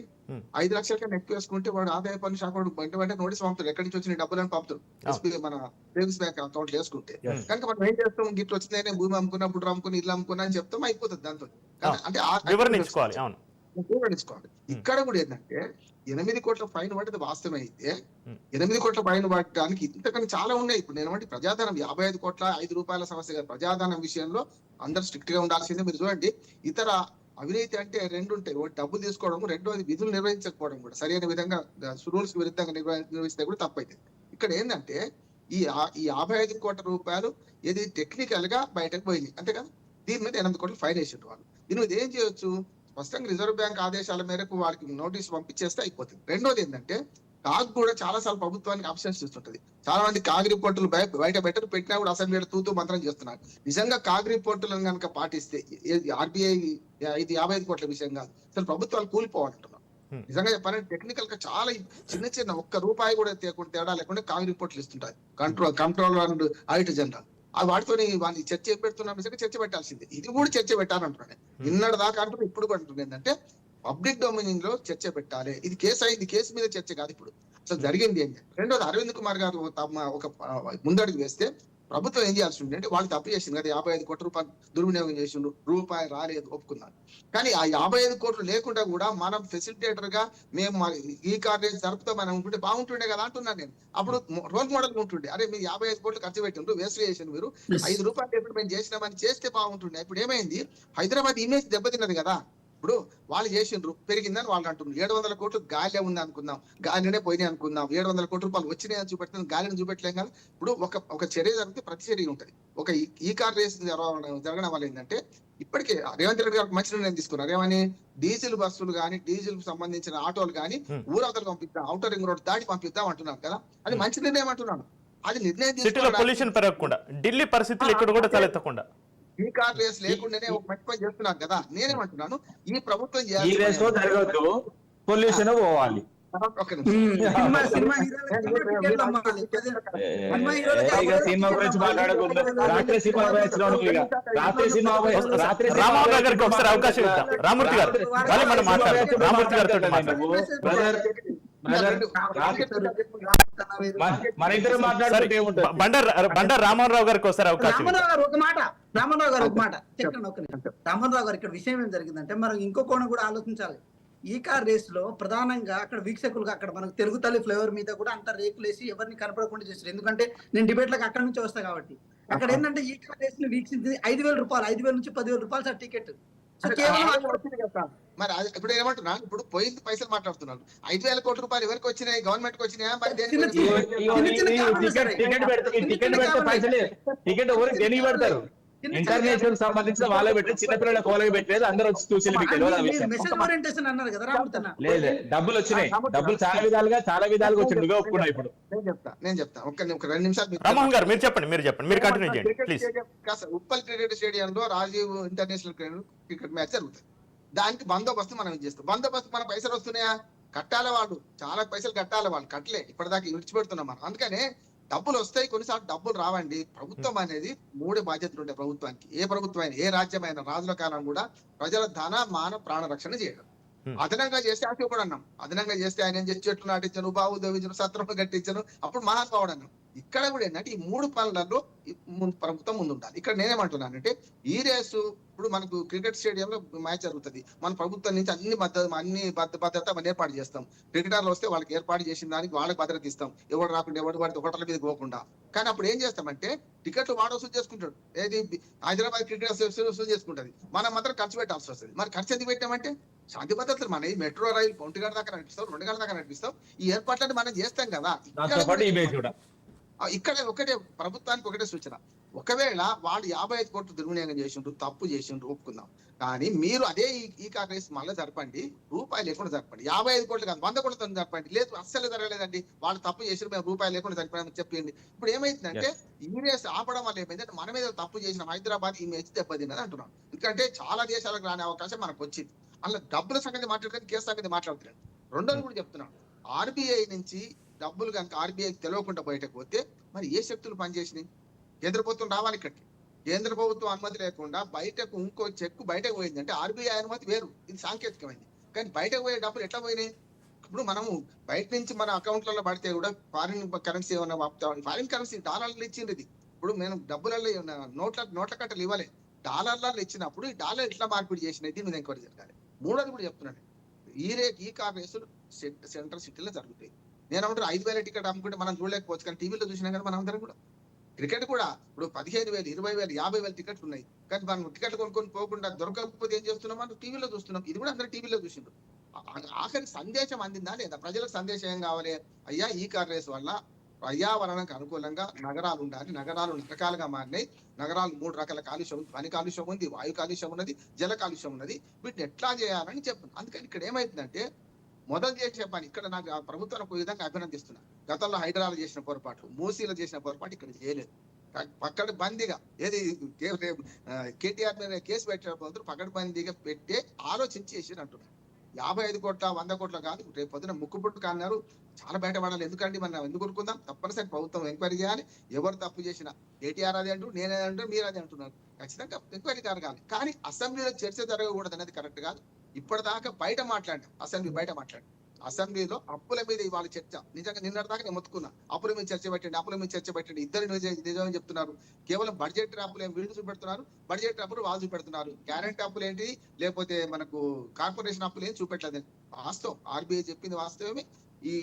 5 లక్షల కన్నా ఎక్కువ వేసుకుంటే వాడు ఆదాయ పన్ను శాఖ వెంట నోటీస్ పంపుతారు, ఎక్కడి నుంచి వచ్చిన డబ్బులను పంపుతారు. ఎస్బీఐ మన సేవింగ్స్ బ్యాంక్ అకౌంట్ వేసుకుంటే కనుక మనం ఏం చేస్తాం, గిట్లు వచ్చిందని భూమి అమ్ముకున్నా, బుడ్ర అమ్ముకుని, ఇల్లు అమ్ముకున్నా అని చెప్తాం, అయిపోతుంది దాంతో. అంటే వివరించుకోవాలి. ఇక్కడ కూడా ఏంటంటే 8 కోట్ల ఫైన్ పడ్డది వాస్తవం అయితే 8 కోట్ల ఫైన్ పడడానికి ఇంతకన్నా చాలా ఉన్నాయి. ఇప్పుడు నేను అంటే ప్రజాధనం 55 కోట్ల 5 రూపాయల సమస్య కాదు. ప్రజాధనం విషయంలో అందరు స్ట్రిక్ట్ గా ఉండాల్సిందే. మీరు చూడండి, ఇతర అవినీతి అంటే 2 ఉంటాయి. ఒకటి డబ్బులు తీసుకోవడం, రెండోది విధులు నిర్వహించకపోవడం కూడా సరైన విధంగా రూల్స్ కి విరుద్ధంగా నిర్వహిస్తే కూడా తప్పైతే. ఇక్కడ ఏంటంటే ఈ 55 కోట్ల రూపాయలు ఇది టెక్నికల్ గా బయటకు పోయింది అంతే కదా. దీని మీద 8 కోట్ల ఫైన్ వేసిండు వాళ్ళు. దీని మీద ఏం చేయొచ్చు, స్పష్టంగా రిజర్వ్ బ్యాంక్ ఆదేశాల మేరకు వాళ్ళకి నోటీసు పంపించేస్తే అయిపోతుంది. రెండోది ఏంటంటే కాగ్ కూడా చాలా సార్లు ప్రభుత్వానికి ఆప్షన్స్ ఇస్తుంటది. చాలా మంది కాగ్ రిపోర్టులు బయట బెటర్ పెట్టినా కూడా అసెంబ్లీలో తూతూ మంత్రం చేస్తున్నారు. నిజంగా కాగ్ రిపోర్టులను కనుక పాటిస్తే ఆర్బీఐ 55 కోట్ల విషయం కాదు, అసలు ప్రభుత్వాలు కూలిపోవాలంటున్నారు. నిజంగా చెప్పాలంటే టెక్నికల్ గా చాలా చిన్న 1 రూపాయి కూడా తేడా లేకుండా కాగ్ రిపోర్ట్లు ఇస్తుంటారు కంట్రోలర్ అండ్ ఆడిటర్ జనరల్. వాటితో వాళ్ళని చర్చ పెడుతున్నా చర్చ పెట్టాల్సిందే. ఇది కూడా చర్చ పెట్టాలంటున్నాను. నిన్నటి దాకా అంటున్నా, ఇప్పుడు కూడా అంటున్నాను ఏంటంటే పబ్లిక్ డొమైనింగ్ లో చర్చ పెట్టాలి. ఇది కేసు అయింది, కేసు మీద చర్చ కాదు ఇప్పుడు అసలు జరిగింది ఏంటి. రెండోది, అరవింద్ కుమార్ గారు ఒక ముందడుగు వేస్తే ప్రభుత్వం ఏం చేయాల్సి ఉంది అంటే, వాళ్ళు తప్పు చేసింది కదా, 55 కోట్ల రూపాయలు దుర్వినియోగం చేసిండు, రూపాయి రాలేదు ఒప్పుకున్నారు. కానీ ఆ 55 కోట్లు లేకుండా కూడా మనం ఫెసిలిటేటర్ గా మేము ఈ కార్యక్రమం జరుపుతాం మనం ఉంటుంటే బాగుంటుండే కదా అంటున్నాను నేను. అప్పుడు రోల్ మోడల్ ఉంటుండే, అరే మీరు 55 కోట్లు ఖర్చు పెట్టిండ్రు, వేస్ట్ చేసిండు, మీరు 5 రూపాయలు ఎప్పుడు మేము చేసినామని చేస్తే బాగుంటుండే. ఇప్పుడు ఏమైంది, హైదరాబాద్ ఇమేజ్ దెబ్బతిన్నది కదా. ఇప్పుడు వాళ్ళు చేసిండ్రు, పెరిగిందని వాళ్ళు అంటున్నారు. 700 కోట్లు గాలిలో ఉంది అనుకుందాం, గాలినే పోయినాయి అనుకుందాం. 700 కోట్ల రూపాయలు వచ్చినాయి అని చూపెడుతుంది, గాలిని చూపెట్టలేం కదా. ఇప్పుడు ఒక చర్య జరిగితే ప్రతి చర్య ఉంటుంది. ఒక ఈ కార్ రేస్ జరగడం వల్ల ఏంటంటే, ఇప్పటికే రేవంత్ రెడ్డి గారికి మంచి నిర్ణయం తీసుకున్నారు. ఏమని, డీజిల్ బస్సులు కానీ డీజిల్ సంబంధించిన ఆటోలు కానీ ఊరవతలు పంపిద్దాం, ఔటర్ రింగ్ రోడ్ దాటి పంపిద్దాం అంటున్నారు కదా. అది మంచి నిర్ణయం అంటున్నాను. అది నిర్ణయం పొల్యూషన్ పెరగకుండా, ఢిల్లీ పరిస్థితులు ఇక్కడ కూడా తలెత్తకుండా ఈ కార్ రేస్ లేకుండానే ఒక మంచి పని చేస్తున్నారు కదా. నేనేమంటున్నాను, ఈ ప్రభుత్వం పొల్యూషన్ పోవాలి. సినిమా గురించి మాట్లాడకూడదు. రాత్రి సినిమా రామరావు గారికి ఒకసారి అవకాశం ఇద్దాం. రామూర్తి గారు మళ్ళీ మనం మాట్లాడదాం. రామూర్తి గారితో మన ఇద్దరు మాట్లాడుతుంటే బండారు రామారావు గారికి ఒకసారి అవకాశం. రామరావు గారు ఒక మాట రామరావు గారు ఇక్కడ విషయం ఏం జరిగిందంటే, మనం ఇంకో కోణం కూడా ఆలోచించాలి. ఈ కార్ రేస్ లో ప్రధానంగా అక్కడ వీక్షకులుగా అక్కడ మనకు తెలుగు తల్లి ఫ్లేవర్ మీద కూడా అంత రేకులేసి ఎవరిని కనపడకుండా చేస్తారు. ఎందుకంటే నేను డిబేట్ లకు అక్కడ నుంచి వస్తా కాబట్టి. అక్కడ ఏంటంటే ఈ కార్ రేస్ ని వీక్షించింది 5,000 రూపాయలు, 5,000 నుంచి 10,000 రూపాయలు సార్ టికెట్. మరి ఇప్పుడు ఏమంటున్నా, ఇప్పుడు పోయింది పైసలు మాట్లాడుతున్నాను. 5,000 కోట్ల రూపాయలు ఎవరికి వచ్చినాయి, గవర్నమెంట్ కి వచ్చినాయా? మరి టికెట్ ఎవరికి దేనికి పెడతారు? ఇంటర్నేషనల్ సంబంధించిన వాళ్ళే పెట్టి చిన్నపిల్లల కోలకి పెట్టలేదు, అందరూ వచ్చి చూసి లేదు. డబ్బులు వచ్చినాయి, డబ్బులు చాలా విధాలుగా వచ్చి నువ్వే ఒప్పుకున్నావు. ఇప్పుడు నేను చెప్తా ఒక 2 నిమిషాలు. రామన్ గారు మీరు చెప్పండి మీరు కంటిన్యూ చేయండి ప్లీజ్. ఉప్పల్ క్రికెట్ స్టేడియంలో రాజీవ్ ఇంటర్నేషనల్ క్రికెట్ మ్యాచ్ జరుగుతుంది. దానికి బందోబస్తు మనం చేస్తాం. బందోబస్తు మన పైసలు వస్తున్నాయా? కట్టాలి వాళ్ళు, చాలా పైసలు కట్టాలి వాళ్ళు, కట్టలే ఇప్పటిదాకా విడిచిపెడుతున్నాం మనం. అందుకనే డబ్బులు వస్తాయి, కొన్నిసార్లు డబ్బులు రావండి. ప్రభుత్వం అనేది 3 బాధ్యతలు ఉంటాయి ప్రభుత్వానికి. ఏ ప్రభుత్వం అయినా, ఏ రాజ్యమైనా, రాజుల కాలం కూడా ప్రజల ధన మాన ప్రాణ రక్షణ చేయడం. అదనంగా చేస్తే అతి కూడా అన్నాం. అదనంగా చేస్తే ఆయన ఏం చేసి చెట్లు నాటించను, బావు దవ్వించను, సత్రం కట్టించను, అప్పుడు మహానుభావుడు అన్నాం. ఇక్కడ కూడా ఏంటంటే ఈ 3 పనులలో ప్రభుత్వం ముందు ఉండాలి. ఇక్కడ నేనేమంటున్నానంటే ఈ రేసు ఇప్పుడు మనకు క్రికెట్ స్టేడియంలో మ్యాచ్ జరుగుతుంది, మన ప్రభుత్వం నుంచి అన్ని భద్రత మనం ఏర్పాటు చేస్తాం. క్రికెటర్లు వస్తే వాళ్ళకి ఏర్పాటు చేసిన దానికి వాళ్ళకి భద్రత ఇస్తాం, ఎవరు రాకుండా ఎవరు పడితే హోటల్ మీద పోకుండా. కానీ అప్పుడు ఏం చేస్తామంటే టికెట్లు వాడు వసూలు చేసుకుంటాడు. ఏది హైదరాబాద్ క్రికెట్ అసోసియేషన్ వసూలు చేసుకుంటది, మనం మాత్రం ఖర్చు పెట్టాల్సి వస్తుంది. మరి ఖర్చు ఎందుకు పెట్టామంటే శాంతి భద్రతలు మన మెట్రో రైలు 1 గంట దాకా నడిపిస్తాం, 2 గంటల దాకా నడిపిస్తాం. ఈ ఏర్పాట్లను మనం చేస్తాం కదా. ఇక్కడ ఒకటే ప్రభుత్వానికి ఒకటే సూచన, ఒకవేళ వాళ్ళు 55 కోట్లు దుర్వినియోగం చేసిండ్రు, తప్పు చేసిండ్రు, ఒప్పుకుందాం. కానీ మీరు అదే ఈ కాంగ్రెస్ మళ్ళీ జరపండి, రూపాయి లేకుండా జరపండి. 55 కోట్లు కాదు, 100 కోట్లతో జరపండి. లేదు అస్సలు జరగలేదండి, వాళ్ళు తప్పు చేసి మేము రూపాయి లేకుండా జరిపామని చెప్పింది. ఇప్పుడు ఏమైందంటే ఈ రేస్ ఆపడం వల్ల ఏమైందంటే మన మీద తప్పు చేసిన హైదరాబాద్ ఈ మ్యాచ్ దెబ్బతిన్నది అంటున్నాం. ఎందుకంటే చాలా దేశాలకు రాని అవకాశం మనకు వచ్చింది. అలా డబ్బుల సంగతి మాట్లాడుతుంది, కేసు సంగతి మాట్లాడుతున్నాడు. రెండోది కూడా చెప్తున్నాను, ఆర్బీఐ నుంచి డబ్బులు కనుక ఆర్బీఐకి తెలియకుండా బయటకు పోతే మరి ఏ శక్తులు పనిచేసినాయి? కేంద్ర ప్రభుత్వం రావాలి ఇక్కడికి. కేంద్ర ప్రభుత్వం అనుమతి లేకుండా బయటకు ఇంకో చెక్కు బయటకు పోయిందంటే ఆర్బీఐ అనుమతి వేరు, ఇది సాంకేతికమైంది. కానీ బయటకు పోయే డబ్బులు ఎట్లా పోయినాయి? ఇప్పుడు మనము బయట నుంచి మన అకౌంట్లలో పడితే కూడా ఫారిన్ కరెన్సీ ఏమన్నా ఫారిన్ కరెన్సీ డాలర్లు ఇచ్చింది. ఇది ఇప్పుడు మేము డబ్బులలో నోట్ల కట్టలు ఇవ్వలే, డాలర్లలో ఇచ్చినప్పుడు ఈ డాలర్ ఎట్లా మార్పిడి చేసినాయి, దీని మీద ఎంక్వైరీ జరగాలి. మూడోది కూడా చెప్తున్నాను, ఈ కార్ రేసులు సెంట్రల్ సిటీలో జరుగుతాయి. నేను ఏమంటారు 5,000 టికెట్ అమ్ముకుంటే మనం చూడలేకపోవచ్చు, కానీ టీవీలో చూసినా కానీ మనం అందరం కూడా క్రికెట్ కూడా ఇప్పుడు 15,000, 20,000, 50,000 టికెట్లు ఉన్నాయి. కానీ మనం టికెట్లు కొనుక్కొని పోకుండా దొరకకపోతే ఏం చేస్తున్నాం? మనం టీవీలో చూస్తున్నాం. ఇది కూడా అందరూ టీవీలో చూసిండ్రు. ఆఖరి సందేశం అందిందా లేదా? ప్రజలకు సందేశం ఏం కావాలి? అయ్యా ఈ కార్ రేస్ వల్ల పర్యావరణానికి అనుకూలంగా నగరాలు ఉండాలి, నగరాలు రకాలుగా మారినాయి. నగరాలు 3 రకాల కాలుష్యం ఉంది, పని కాలుష్యం ఉంది, వాయు కాలుష్యం ఉన్నది, జల కాలుష్యం ఉన్నది. వీటిని ఎట్లా చేయాలని చెప్పండి. అందుకని ఇక్కడ ఏమైతుందంటే మొదలు చేసే పని ఇక్కడ నాకు ప్రభుత్వాన్ని ఒక విధంగా అభినందిస్తున్నా. గతంలో హైదరాబాద్ చేసిన పొరపాట్లు, మూసీలో చేసిన పొరపాటు ఇక్కడ చేయలేదు. పక్కన బందీగా ఏది కేటీఆర్ మీద కేసు పెట్టినప్పుడు పకడ్బందీగా పెట్టే ఆలోచించి చేసి అంటున్నారు. 55 కోట్ల 100 కోట్ల కాదు, రేపు పొద్దున ముక్కుపుట్టు కాన్నారు, చాలా బయటపడాలి. ఎందుకంటే మనం ఎందుకు కొనుక్కుందాం? తప్పనిసరి ప్రభుత్వం ఎంక్వైరీ చేయాలి. ఎవరు తప్పు చేసినా కేటీఆర్ అదే అంటూ, నేనే అంటూ, మీరు అదే అంటున్నారు. ఖచ్చితంగా ఎంక్వైరీ జరగాలి. కానీ అసెంబ్లీలో చర్చ జరగకూడదు అనేది కరెక్ట్ కాదు. ఇప్పటిదాకా బయట మాట్లాడాం, అసెంబ్లీ బయట మాట్లాడాం. అసెంబ్లీలో అప్పుల మీద ఇవాళ చర్చ. నిజంగా నిన్నటిదాకా నేను మొత్తుకున్నా, అప్పుల మీద చర్చ పెట్టండి. ఇద్దరు నిజమని చెప్తున్నారు. కేవలం బడ్జెట్ అప్పులు ఏం వీళ్ళు చూపెడుతున్నారు, బడ్జెట్ అప్పులు వాళ్ళు చూపెడుతున్నారు. గ్యారెంటీ అప్పులు ఏంటి, లేకపోతే మనకు కార్పొరేషన్ అప్పులు ఏం చూపెట్టలేదు. వాస్తవం, ఆర్బీఐ చెప్పింది వాస్తవమే,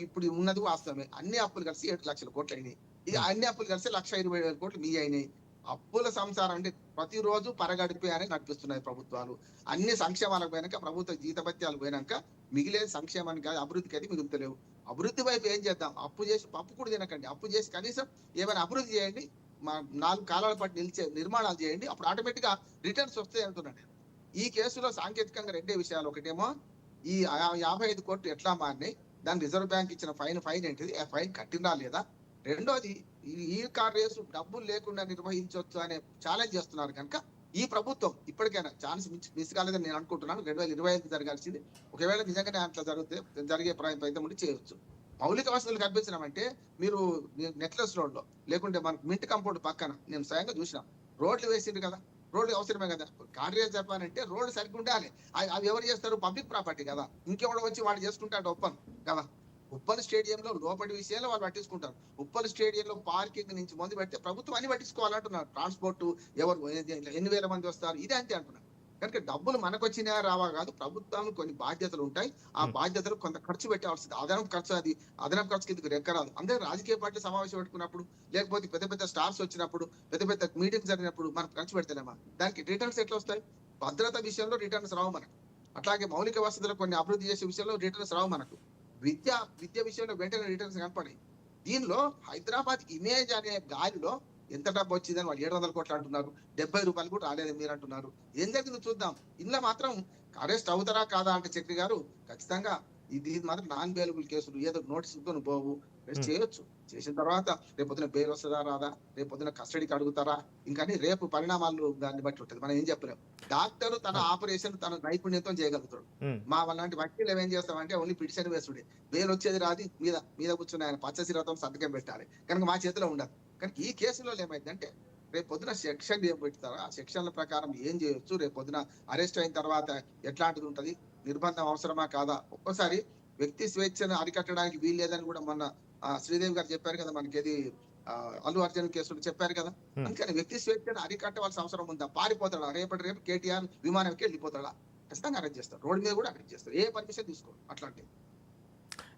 ఇప్పుడు ఉన్నది వాస్తవమే. అన్ని అప్పులు కలిసి 7 లక్షల కోట్లు అయినాయి. ఇక అన్ని అప్పులు కలిసి 1,20,000 కోట్లు మీ అయినాయి. అప్పుల సంసారం అంటే ప్రతిరోజు పరగడిపే అని నడిపిస్తున్నాయి ప్రభుత్వాలు. అన్ని సంక్షేమాలకు పోయినాక, ప్రభుత్వ జీతభత్యాలు పోయినాక మిగిలే సంక్షేమానికి కాదు, అభివృద్ధికి అయితే మిగులుతలేవు. అభివృద్ధి వైపు ఏం చేద్దాం? అప్పు చేసి పప్పు కూడా తినకండి, అప్పు చేసి కనీసం ఏమైనా అభివృద్ధి చేయండి, 4 కాలాల పాటు నిలిచే నిర్మాణాలు చేయండి, అప్పుడు ఆటోమేటిక్ గా రిటర్న్స్ వస్తాయి అంటున్నాను నేను. ఈ కేసులో సాంకేతికంగా 2 విషయాలు. ఒకటేమో ఈ 55 కోట్లు ఎట్లా మారినాయి, దాని రిజర్వ్ బ్యాంక్ ఇచ్చిన ఫైన్ ఏంటిది, ఆ ఫైన్ కట్టిందా లేదా? రెండోది ఈ కార్ రేసు డబ్బులు లేకుండా నిర్వహించవచ్చు అనే ఛాలెంజ్ చేస్తున్నారు. కనుక ఈ ప్రభుత్వం ఇప్పటికైనా ఛాన్స్ మిస్ కాలేదని నేను అనుకుంటున్నాను. 2025 జరగాల్సింది. ఒకవేళ నిజంగానే అట్లా జరిగే ప్రయత్నం ఉండి చేయవచ్చు. మౌలిక వసతులు కల్పించడం మీరు నెక్లెస్ రోడ్ లో లేకుంటే మనకు మింట్ కంపౌండ్ పక్కన నేను స్వయంగా చూసిన రోడ్లు వేసిండ్రు కదా, రోడ్లు అవసరమే కదా. కార్ రేస్ చెప్పాలంటే రోడ్డు సరిగ్గా ఉండాలి. అవి ఎవరు చేస్తారు? పబ్లిక్ ప్రాపర్టీ కదా, ఇంకెవడో వచ్చి వాడు చేసుకుంటాడు ఒప్పన్ కదా. ఉప్పల్ స్టేడియంలో లోపలి విషయాలు వాళ్ళు పట్టించుకుంటారు. ఉప్పల్ స్టేడియంలో పార్కింగ్ నుంచి మొదలు పెడితే ప్రభుత్వం అన్ని పట్టించుకోవాలంటున్నారు. ట్రాన్స్పోర్ట్ ఎవరు ఎన్ని వేల మంది వస్తారు, ఇదే అంతే అంటున్నారు. కనుక డబ్బులు మనకు వచ్చినా రావా కాదు, ప్రభుత్వం కొన్ని బాధ్యతలు ఉంటాయి. ఆ బాధ్యతలు కొంత ఖర్చు పెట్టాల్సింది. అదనపు ఖర్చు కిందకి రెక్కరాదు. అందరూ రాజకీయ పార్టీలు సమావేశం పెట్టుకున్నప్పుడు, లేకపోతే పెద్ద స్టార్స్ వచ్చినప్పుడు, పెద్ద మీటింగ్స్ జరిగినప్పుడు మనం ఖర్చు పెడతామా? దానికి రిటర్న్స్ ఎట్లా వస్తాయి? భద్రత విషయంలో రిటర్న్స్ రావు మనకు. అట్లాగే మౌలిక వసతులు కొన్ని అభివృద్ధి చేసే విషయంలో రిటర్న్స్ రావు మనకు. విద్య విషయంలో వెంటనే రిటర్న్స్ కనపడాయి. దీనిలో హైదరాబాద్ ఇమేజ్ అనే గాలిలో ఎంత డబ్బు వచ్చిందని వాళ్ళు 700 కోట్లు అంటున్నారు. 70 రూపాయలు కూడా రాలేదు మీరు అంటున్నారు. ఏం జరిగిందో చూద్దాం. ఇందులో మాత్రం అరెస్ట్ అవుతారా కాదా అంటే చక్రి గారు ఖచ్చితంగా ఇది మాత్రం నాన్ బెయిలబుల్ కేసులు, ఏదో నోటీసులతో పోవు. అరెస్ట్ చేయొచ్చు. చేసిన తర్వాత రేపొద్దున బెయిల్ వస్తుందా రాదా, రేపొద్దున కస్టడీకి అడుగుతారా, ఇంకా రేపు పరిణామాలు దాన్ని బట్టి ఉంటుంది. మనం ఏం చెప్పలేము. డాక్టర్ తన ఆపరేషన్ తన నైపుణ్యంతో చేయగలుగుతాడు. మా అలాంటి వకీలు ఏం చేస్తామంటే ఓన్లీ పిటిషన్ వేసుడే, బెయిల్ వచ్చేది రాది, మీద మీద కూర్చుని ఆయన పచ్చసిరతం సంతకం పెట్టాలి, కనుక మా చేతిలో ఉండదు. కానీ ఈ కేసులో ఏమైందంటే రేపు పొద్దున సెక్షన్ ఏం పెడతారా, ఆ సెక్షన్ల ప్రకారం ఏం చేయొచ్చు, రేపు పొద్దున అరెస్ట్ అయిన తర్వాత ఎట్లాంటిది ఉంటది, నిర్బంధం అవసరమా కాదా. ఒక్కోసారి వ్యక్తి స్వేచ్ఛను అరికట్టడానికి వీలు లేదని కూడా మొన్న శ్రీదేవి గారు చెప్పారు కదా, మనకి ఏది అల్లు అర్జున్ కేసులు చెప్పారు కదా. అందుకని వ్యక్తి స్వేచ్ఛను అరికట్టవలసిన అవసరం ఉందా? పారిపోతాడా రేపు కేటీఆర్ విమానంకి వెళ్ళిపోతాడా? ఖచ్చితంగా అరెస్ట్ చేస్తారు, రోడ్డు మీద కూడా అరెస్ట్ చేస్తారు, ఏ పర్మిషన్ తీసుకోరు. అట్లాంటివి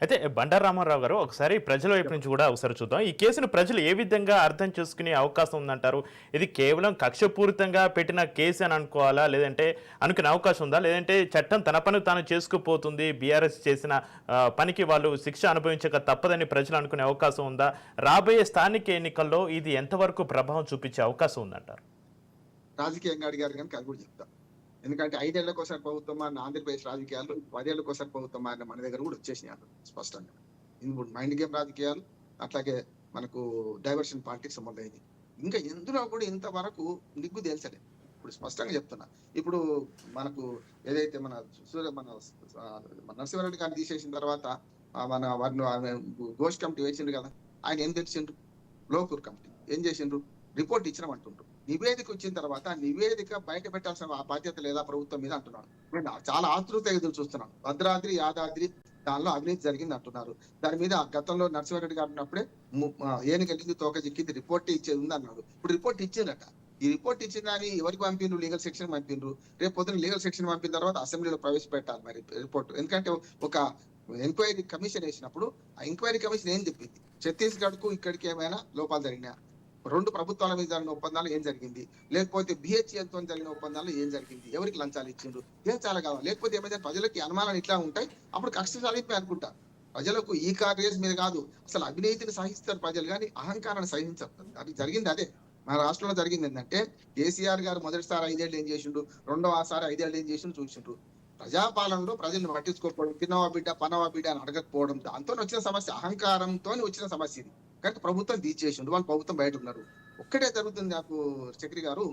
అయితే బండారు రామారావు గారు, ఒకసారి ప్రజల వైపు నుంచి కూడా ఒకసారి చూద్దాం. ఈ కేసును ప్రజలు ఏ విధంగా అర్థం చేసుకునే అవకాశం ఉందంటారు? ఇది కేవలం కక్షపూరితంగా పెట్టిన కేసు అని అనుకోవాలా, లేదంటే అనుకునే అవకాశం ఉందా, లేదంటే చట్టం తన పని తాను చేసుకుపోతుంది, బీఆర్ఎస్ చేసిన పనికి వాళ్ళు శిక్ష అనుభవించక తప్పదని ప్రజలు అనుకునే అవకాశం ఉందా? రాబోయే స్థానిక ఎన్నికల్లో ఇది ఎంతవరకు ప్రభావం చూపించే అవకాశం ఉందంటారు? రాజకీయంగా అడిగారు కనుక అది కూడా చెప్తా. ఎందుకంటే 5 ఏళ్లకోసారి ప్రభుత్వం మారిన ఆంధ్రప్రదేశ్ రాజకీయాలు 10 ఏళ్లకోసారి ప్రభుత్వం మారిన మన దగ్గర కూడా వచ్చేసినాయి స్పష్టంగా. ఇప్పుడు మైండ్ గేమ్ రాజకీయాలు, అట్లాగే మనకు డైవర్షన్ పాలిటిక్స్ మొదలైంది. ఇంకా ఎందులో కూడా ఇంతవరకు నిగ్గు తేల్చలేదు. ఇప్పుడు స్పష్టంగా చెప్తున్నా. ఇప్పుడు మనకు ఏదైతే మన నరసింహారెడ్డి గారిని తీసేసిన తర్వాత మన వారిని గోష్ కమిటీ వేసిండ్రు కదా, ఆయన ఏం తెలిసిండ్రు? లోకూర్ కమిటీ ఏం చేసిండ్రు? రిపోర్ట్ ఇచ్చినాం అంటుండ్రు. నివేదిక వచ్చిన తర్వాత ఆ నివేదిక బయట పెట్టాల్సిన బాధ్యత లేదా ప్రభుత్వం మీద అంటున్నాను. నేను చాలా ఆతృత ఎదురు చూస్తున్నాను. భద్రాద్రి యాదాద్రి దానిలో అవినీతి జరిగింది అంటున్నారు. దాని మీద గతంలో నరసింహారెడ్డి గారు ఉన్నప్పుడే ఏనుగెళ్ళింది తోక చిక్కింది రిపోర్ట్ ఇచ్చేది ఉంది అన్నాడు. ఇప్పుడు రిపోర్ట్ ఇచ్చిందట. ఈ రిపోర్ట్ ఇచ్చిందని ఎవరికి పంపిండ్రు? లీగల్ సెక్షన్ పంపిండ్రు. రేపు పొద్దున లీగల్ సెక్షన్ పంపిన తర్వాత అసెంబ్లీలో ప్రవేశపెట్టాలి మరి రిపోర్ట్. ఎందుకంటే ఒక ఎంక్వైరీ కమిషన్ వేసినప్పుడు ఆ ఎంక్వైరీ కమిషన్ ఏం చెప్పింది? ఛత్తీస్గఢ్ కు ఇక్కడికి ఏమైనా లోపాలు జరిగినా, 2 ప్రభుత్వాల మీద జరిగిన ఒప్పందాలు ఏం జరిగింది, లేకపోతే బిహెచ్ఎల్తో జరిగిన ఒప్పందాలు ఏం జరిగింది, ఎవరికి లంచాలు ఇచ్చిండ్రు, ఏం చాలా కావాలి. లేకపోతే ఏమైతే ప్రజలకి అనుమానాలు ఇట్లా ఉంటాయి, అప్పుడు కక్ష సాధింపే అనుకుంటా. ప్రజలకు ఈ కార్ రేస్ మీద కాదు, అసలు అవినీతిని సహిస్తారు ప్రజలు, కానీ అహంకారాన్ని సహించారు. అది జరిగింది అదే మన రాష్ట్రంలో జరిగింది. ఏంటంటే కేసీఆర్ గారు మొదటిసారి 5 ఏళ్ళు ఏం చేసిండు, రెండవసారి 5 ఏళ్ళు ఏం చేసిండు చూసిండ్రు. ప్రజాపాలనలో ప్రజలను పట్టించుకోకపోవడం, తిన్నవా బిడ్డ పనవా బిడ్డ అని అడగకపోవడం, దాంతో వచ్చిన సమస్య, అహంకారంతో వచ్చిన సమస్య ఇది. కానీ ప్రభుత్వం తీసేసిండు, వాళ్ళు ప్రభుత్వం బయట ఉన్నారు. ఒక్కటే జరుగుతుంది నాకు చక్రి గారు,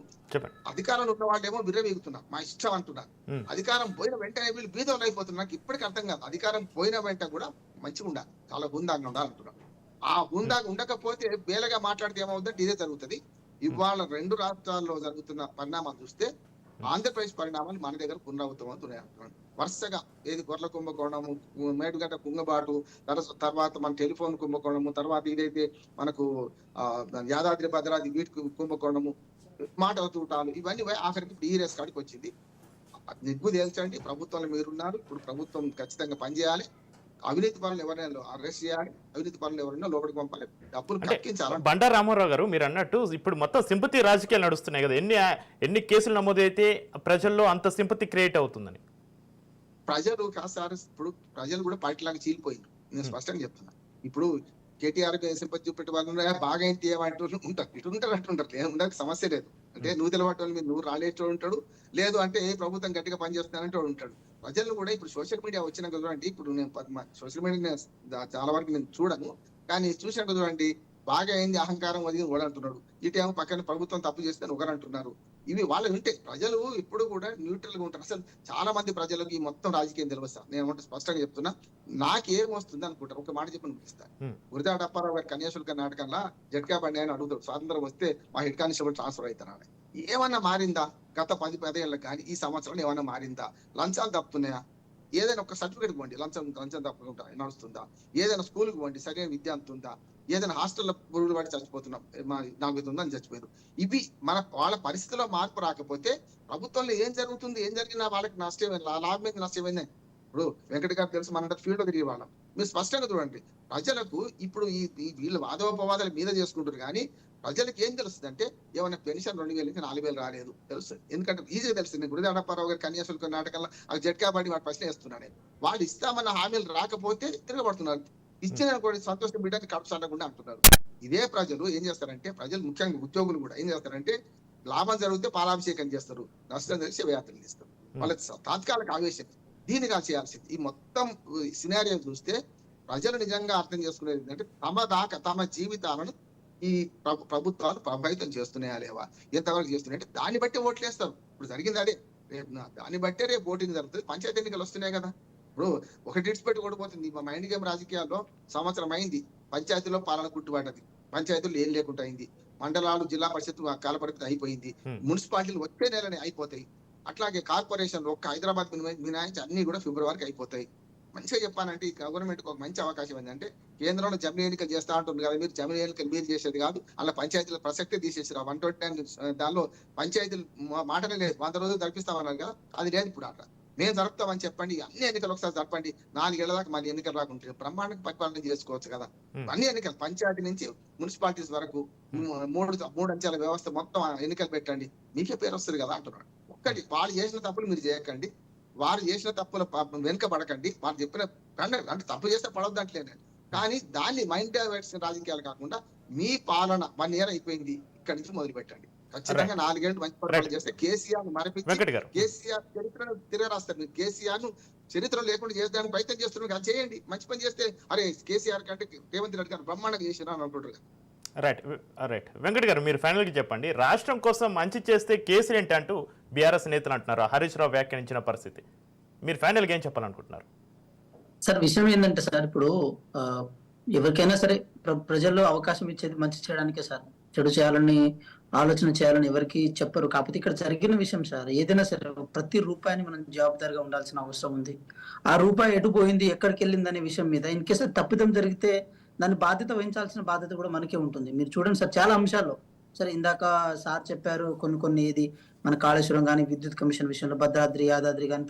అధికారంలో ఉన్న వాళ్ళేమో విర్రవీగుతున్నారు, మా ఇష్టం అంటున్నారు. అధికారం పోయిన వెంటనే వీళ్ళు బీదోళ్ళు అయిపోతున్నారు. నాకు ఇప్పటికీ అర్థం కాదు. అధికారం పోయిన వెంట కూడా మంచిగా ఉండాలి, చాలా హుందాగా ఉండాలంటున్నారు. ఆ హుందాగా ఉండకపోతే బేలగా మాట్లాడితే ఏమవుతుందంటే ఇదే జరుగుతుంది. ఇవాళ 2 రాష్ట్రాల్లో జరుగుతున్న పరిణామాలు చూస్తే ఆంధ్రప్రదేశ్ పరిణామాలు మన దగ్గర పునరావృతమవుతున్నాయి. వరుసగా ఏది గొర్రెల కుంభకోణము, మేడుగడ్డ కుంగబాటు, తర్వాత మన టెలిఫోన్ కుంభకోణము, తర్వాత ఇదైతే మనకు యాదాద్రి భద్రాద్రి వీటి కుంభకోణము, మాటల తూటాలు, ఇవన్నీ ఆఖరికి ఇప్పుడు ఈ రేస్ కాడికి వచ్చింది. నిగ్గు తేల్చండి, ప్రభుత్వంలో మీరున్నారు. ఇప్పుడు ప్రభుత్వం ఖచ్చితంగా పనిచేయాలి. అవినీతి పనులు ఎవరైనా అరెస్ట్ చేయాలి, అవినీతి పనులు ఎవరైనా లోపలికి పంపాలి, డబ్బులు కక్కించాలి. బండారు రామారావు గారు, మీరు అన్నట్టు ఇప్పుడు మొత్తం సింపతి రాజకీయాలు నడుస్తున్నాయి కదా, ఎన్ని కేసులు నమోదైతే ప్రజల్లో అంత సింపతి క్రియేట్ అవుతుందని? ప్రజలు కాసారి ఇప్పుడు ప్రజలు కూడా పార్టీలాగా చీలిపోయింది. నేను స్పష్టంగా చెప్తున్నా. ఇప్పుడు కేటీఆర్ సింపతి చూపెట్టే వాళ్ళు బాగా ఏంటి ఏమంటూ ఉంటారు, ఇటు ఉంటారు అంటుంటారు, ఉండడానికి సమస్య లేదు. అంటే నువ్వు తెలవటోళ్ళు మీరు నువ్వు రాలేటోడు ఉంటాడు, లేదు అంటే ఏ ప్రభుత్వం గట్టిగా పనిచేస్తున్నానంటే వాడు ఉంటాడు. ప్రజలు కూడా ఇప్పుడు సోషల్ మీడియా వచ్చినాక చూడండి, ఇప్పుడు నేను సోషల్ మీడియా చాలా వరకు నేను చూడను, కానీ చూసినాక చూడండి, బాగా అయింది అహంకారం అది కూడా అంటున్నాడు, ఇటేమో పక్కన ప్రభుత్వం తప్పు చేస్తే ఒకరు అంటున్నారు. ఇవి వాళ్ళు వింటే ప్రజలు ఇప్పుడు కూడా న్యూట్రల్ గా ఉంటారు. అసలు చాలా మంది ప్రజలకు ఈ మొత్తం రాజకీయం తెలియదు. నేను స్పష్టంగా చెప్తున్నా, నాకేం వస్తుంది అనుకుంటారు. ఒక మాట చెప్పి ముగిస్తాను. గురిజాడ అప్పారావు గారి కన్యాశుల్క నాటకంలో జట్కా బండి అని అడుగుతాడు, స్వాతంత్రం వస్తే మా హెడ్ కానిస్టేబుల్ ట్రాన్స్ఫర్ అవుతారని. ఏమన్నా మారిందా? గత 10 ఏళ్ళకి కానీ ఈ సంవత్సరం ఏమన్నా మారిందా? లంచాలు తప్పుతున్నాయా? ఏదైనా ఒక సర్టిఫికేట్ పోండి, లంచం తప్పకుండా నడుస్తుందా? ఏదైనా స్కూల్కి పోండి, సరైన విద్య అంతుందా? ఏదైనా హాస్టల్లో పురుగులు పడి చచ్చిపోతున్నాం, 4 ఉందని చచ్చిపోయారు. ఇవి వాళ్ళ పరిస్థితిలో మార్పు రాకపోతే ప్రభుత్వంలో ఏం జరుగుతుంది, ఏం జరిగినా వాళ్ళకి నష్టమైంది, లాభం మీద నష్టమైంది. ఇప్పుడు వెంకట గారు తెలుసు, మన ఫీల్డ్ తిరిగి వాళ్ళం. మీరు స్పష్టంగా చూడండి, ప్రజలకు ఇప్పుడు ఈ వీళ్ళు వాదోపవాదాల మీద చేసుకుంటారు, కానీ ప్రజలకు ఏం తెలుస్తుంది అంటే ఏమైనా పెన్షన్ 2000 4000 రాలేదు తెలుస్తుంది. ఎందుకంటే ఈజీగా తెలుస్తుంది. గురిజాడ అప్పారావు గారి కన్యాశుల్క నాటకంలో జట్కా పడి వాటి ప్రశ్న వేస్తున్నాను. వాళ్ళు ఇస్తామన్న హామీలు రాకపోతే తిరగబడుతున్నారు, ఇచ్చిన కూడా సంతోషం బిడ్డని కడుపు అనకుండా అంటున్నారు. ఇదే ప్రజలు ఏం చేస్తారంటే, ప్రజలు ముఖ్యంగా ఉద్యోగులు కూడా ఏం చేస్తారంటే, లాభం జరిగితే పాలాభిషేకం చేస్తారు, నష్టం తెలిసి వ్యాప్తులు తీస్తారు. వాళ్ళకి తాత్కాలిక ఆవేశం. దీనిగా చేయాల్సింది ఈ మొత్తం సినారియో చూస్తే ప్రజలు నిజంగా అర్థం చేసుకునేది ఏంటంటే తమ జీవితాలను ఈ ప్రభుత్వాలు ప్రభావితం చేస్తున్నాయా లేవా, ఎంతవరకు చేస్తున్నాయి అంటే దాన్ని బట్టి ఓట్లు వేస్తారు. ఇప్పుడు జరిగింది అదే, దాన్ని బట్టే రేపు ఓటింగ్ జరుగుతుంది. పంచాయతీ ఎన్నికలు వస్తున్నాయి కదా, ఇప్పుడు ఒకటి ఇడిచిపెట్టి ఓడిపోతుంది. మా మైండ్ గేమ్ రాజకీయాల్లో సంవత్సరం అయింది, పంచాయతీలో పాలన గుట్టుపడ్డది, పంచాయతీలు ఏం లేకుండా అయింది, మండలాలు జిల్లా పరిషత్ కాలపరిమితి అయిపోయింది, మున్సిపాలిటీలు వచ్చే నెలనే అయిపోతాయి. అట్లాగే కార్పొరేషన్లు ఒక్క హైదరాబాద్ మినహాయించి అన్ని కూడా ఫిబ్రవరికి అయిపోతాయి. మంచిగా చెప్పానంటే ఈ గవర్నమెంట్ ఒక మంచి అవకాశం ఏంటంటే కేంద్రంలో జమిలీ ఎన్నికలు చేస్తా ఉంటుంది కదా, మీరు జమిలీ ఎన్నికలు మీరు చేసేది కాదు, అలా పంచాయతీల ప్రసక్తే తీసేసారు. 129 దానిలో పంచాయతీలు మాటనే లేదు, 100 రోజులు జరిపిస్తామన్నారు కదా, అది లేదు ఇప్పుడు. అట్లా మేము జరుపుతామని చెప్పండి, అన్ని ఎన్నికలు ఒకసారి జరపండి, 4 ఏళ్ల దాకా మళ్ళీ ఎన్నికలు రాకుంటే బ్రహ్మాండంగా పరిపాలన చేసుకోవచ్చు కదా. అన్ని ఎన్నికలు పంచాయతీ నుంచి మున్సిపాలిటీస్ వరకు మూడు అంచెల వ్యవస్థ మొత్తం ఎన్నికలు పెట్టండి, మీకే పేరు వస్తుంది కదా అంటున్నాడు. ఒక్కటి, వాళ్ళు చేసిన తప్పులు మీరు చేయకండి, వారు చేసిన తప్పుల వెనుక పడకండి, వారు చెప్పిన అంటే తప్పు చేస్తే పడవద్దు అంటలేను, కానీ దాన్ని మైండ్ డైవర్ట్స్ రాజకీయాలు కాకుండా మీ పాలన 1 year అయిపోయింది, ఇక్కడి నుంచి మొదలు పెట్టండి. ఖచ్చితంగా 4 ఏళ్ళు మంచి పరిపాలన చేస్తే కేసీఆర్ మరిపించి కేసీఆర్ చరిత్రను తిరగరాస్తారు. మీరు కేసీఆర్ ను చరిత్ర లేకుండా చేసేదానికి ప్రయత్నం చేస్తున్నారు, అది చేయండి. మంచి పని చేస్తే అరే కేసీఆర్ కంటే రేవంత్ రెడ్డి గారు బ్రహ్మాండంగా చేసినా అని అనుకుంటారు. రైట్ వెంకట్ గారు, మీరు ఫైనల్ గా చెప్పండి, రాష్ట్రం కోసం మంచి చేస్తే కేసులు ఏంటి అంటూ బీఆర్ఎస్ నేతలు అంటున్నారు, హరీష్ రావు వ్యాఖ్యానించిన పరిస్థితి, మీరు ఫైనల్ గా ఏం చెప్పాలనుకుంటున్నారు? సార్ విషయం ఏంటంటే సార్, ఇప్పుడు ఎవరికైనా సరే ప్రజల్లో అవకాశం ఇచ్చేది మంచి చేయడానికే సార్, చెడు చేయాలని ఆలోచన చేయాలని ఎవరికి చెప్పరు. కాకపోతే ఇక్కడ జరిగిన విషయం సార్, ఏదైనా సరే ప్రతి రూపాయిని మనం జవాబుదారిగా ఉండాల్సిన అవసరం ఉంది. ఆ రూపాయి ఎటు పోయింది, ఎక్కడికి వెళ్ళింది అనే విషయం మీద ఇన్ కేసు తప్పిదం జరిగితే దాని బాధ్యత వహించాల్సిన బాధ్యత కూడా మనకే ఉంటుంది. మీరు చూడండి సార్, చాలా అంశాల్లో సరే ఇందాక సార్ చెప్పారు, కొన్ని ఇది మన కాళేశ్వరం కానీ, విద్యుత్ కమిషన్ విషయంలో, భద్రాద్రి యాదాద్రి కానీ,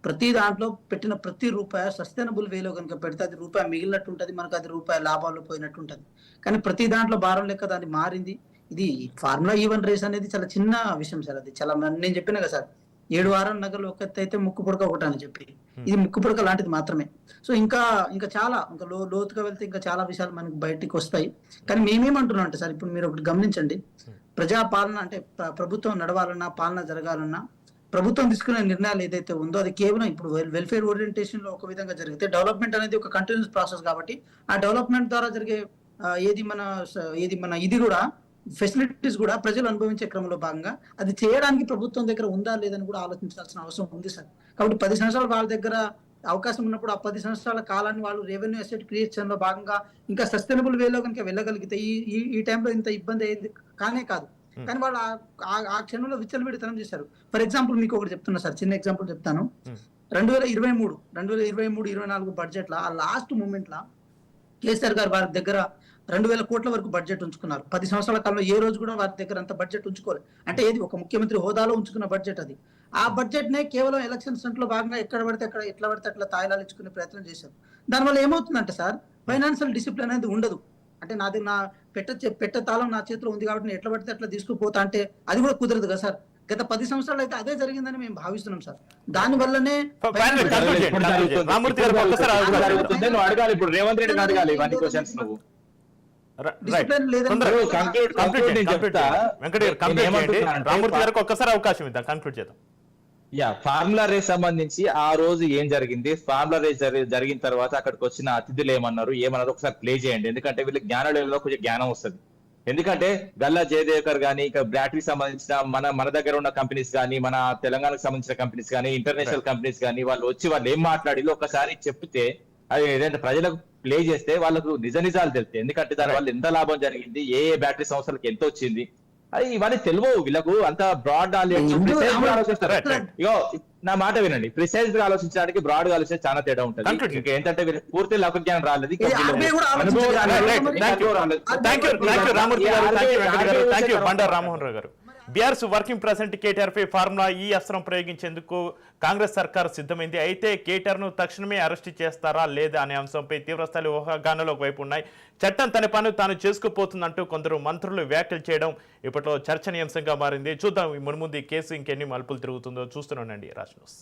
ప్రతి దాంట్లో పెట్టిన ప్రతి రూపాయి సస్టైనబుల్ వేలో కనుక పెడితే అది రూపాయి మిగిలినట్టు ఉంటుంది, మనకు అది రూపాయి లాభాలు పోయినట్టు ఉంటుంది. కానీ ప్రతి దాంట్లో భారం లెక్క దాన్ని మారింది. ఇది ఫార్ములా E1 రేస్ అనేది చాలా చిన్న విషయం సార్, అది చాలా నేను చెప్పిన కదా సార్, 7 వారాల నగలు ఒక్కైతే ముక్కు పుడక ఒకటి అని చెప్పి, ఇది ముక్కు పుడక లాంటిది మాత్రమే. సో ఇంకా చాలా లోతుగా వెళ్తే ఇంకా చాలా విషయాలు మనకు బయటికి వస్తాయి. కానీ మేమేమంటున్నాం అంటే సార్, ఇప్పుడు మీరు ఒకటి గమనించండి, ప్రజాపాలన అంటే ప్రభుత్వం నడవాలన్నా, పాలన జరగాలన్నా, ప్రభుత్వం తీసుకునే నిర్ణయాలు ఏదైతే ఉందో అది కేవలం ఇప్పుడు వెల్ఫేర్ ఓరియంటేషన్ లో ఒక విధంగా జరిగితే, డెవలప్మెంట్ అనేది ఒక కంటిన్యూస్ ప్రాసెస్ కాబట్టి ఆ డెవలప్మెంట్ ద్వారా జరిగే ఏది మన ఇది కూడా ఫెసిలిటీస్ కూడా ప్రజలు అనుభవించే క్రమంలో భాగంగా అది చేయడానికి ప్రభుత్వం దగ్గర ఉందా లేదని కూడా ఆలోచించాల్సిన అవసరం ఉంది సార్. కాబట్టి 10 సంవత్సరాలు వాళ్ళ దగ్గర అవకాశం ఉన్నప్పుడు ఆ 10 సంవత్సరాల కాలాన్ని వాళ్ళు రెవెన్యూ అసెట్ క్రియేషన్ లో భాగంగా ఇంకా సస్టైనబుల్ వేలో కనుక వెళ్ళగలిగితే ఈ టైంలో ఇంత ఇబ్బంది అయ్యేది కానే కాదు. కానీ వాళ్ళు ఆ క్షణంలో విచ్చలవిడితనం చేశారు. ఫర్ ఎగ్జాంపుల్ మీకు ఒకటి చెప్తున్నా సార్, చిన్న ఎగ్జాంపుల్ చెప్తాను. 2023-24 బడ్జెట్ లా ఆ లాస్ట్ మూమెంట్ లా కేసీఆర్ గారు వారి దగ్గర 2000 కోట్ల వరకు బడ్జెట్ ఉంచుకున్నారు. 10 సంవత్సరాల కాలంలో ఏ రోజు కూడా వారి దగ్గర అంత బడ్జెట్ ఉంచుకోలేదు. అంటే ఏది ఒక ముఖ్యమంత్రి హోదాలో ఉంచుకున్న బడ్జెట్ అది. ఆ బడ్జెట్ నే కేవలం ఎలక్షన్ స్టంట్ లో భాగంగా ఎట్లా పడితే అట్లా తాయిలాలు ఇచ్చుకునే ప్రయత్నం చేశారు. దానివల్ల ఏమవుతుందంటే సార్, ఫైనాన్షియల్ డిసిప్లిన్ అనేది ఉండదు. అంటే నా పెట్ట తాళం నా చేతిలో ఉంది కాబట్టి నేను ఎట్లా పడితే అట్లా తీసుకుపోతా అంటే అది కూడా కుదరదు కదా సార్. గత 10 సంవత్సరాలు అయితే అదే జరిగిందని మేము భావిస్తున్నాం సార్. దాని వల్లనే అడగాలి, ఇప్పుడు రేవంత్ రెడ్డిని అడగాలి ఇవన్నీ క్వశ్చన్స్ నువ్వు. ఫార్ములా రేస్ సంబంధించి ఆ రోజు ఏం జరిగింది, ఫార్ములా రేస్ జరిగిన తర్వాత అక్కడికి వచ్చిన అతిథులు ఏమన్నారు ఒకసారి ప్లే చేయండి. ఎందుకంటే వీళ్ళకి జ్ఞానంలో కొంచెం జ్ఞానం వస్తుంది. ఎందుకంటే గల్లా జయదేవకర్ గానీ, ఇక బ్యాటరీ సంబంధించిన మన దగ్గర ఉన్న కంపెనీస్ కానీ, మన తెలంగాణకు సంబంధించిన కంపెనీస్ కానీ, ఇంటర్నేషనల్ కంపెనీస్ కానీ, వాళ్ళు వచ్చి వాళ్ళు ఏం మాట్లాడిలో ఒకసారి చెప్తే అది ఏదైతే ప్రజలకు ప్లే చేస్తే వాళ్ళకు నిజాలు తెలుస్తాయి. ఎందుకంటే దాని వల్ల ఎంత లాభం జరిగింది, ఏ బ్యాటరీ సంస్థలకు ఎంత వచ్చింది, అది ఇవన్నీ తెలియవు వీళ్ళకు. అంత బ్రాడ్ ఆలోచిస్తారు. ఇగో నా మాట వినండి, ప్రిసైజ్ గా ఆలోచించడానికి బ్రాడ్ గా ఆలోచించే చాలా తేడా ఉంటుంది. ఏంటంటే పూర్తి లోక జ్ఞానం రాలేదు, రామ్మోహన్ రావు గారు. బీఆర్ఎస్ వర్కింగ్ ప్రెసిడెంట్ కేటీఆర్ పై ఫార్ములా ఈ అస్త్రం ప్రయోగించేందుకు కాంగ్రెస్ సర్కార్ సిద్ధమైంది. అయితే కేటీఆర్ ను తక్షణమే అరెస్ట్ చేస్తారా లేదా అనే అంశంపై తీవ్రస్థాయి ఊహాగానాలు ఒకవైపు ఉన్నాయి. చట్టం తన పని తాను చేసుకుపోతుందంటూ కొందరు మంత్రులు వ్యాఖ్యలు చేయడం ఇప్పట్లో చర్చనీయాంశంగా మారింది. చూద్దాం మున్ముందు ఈ కేసు ఇంకెన్ని మలుపులు తిరుగుతుందో. చూస్తూనే ఉండండి రాజ్ న్యూస్.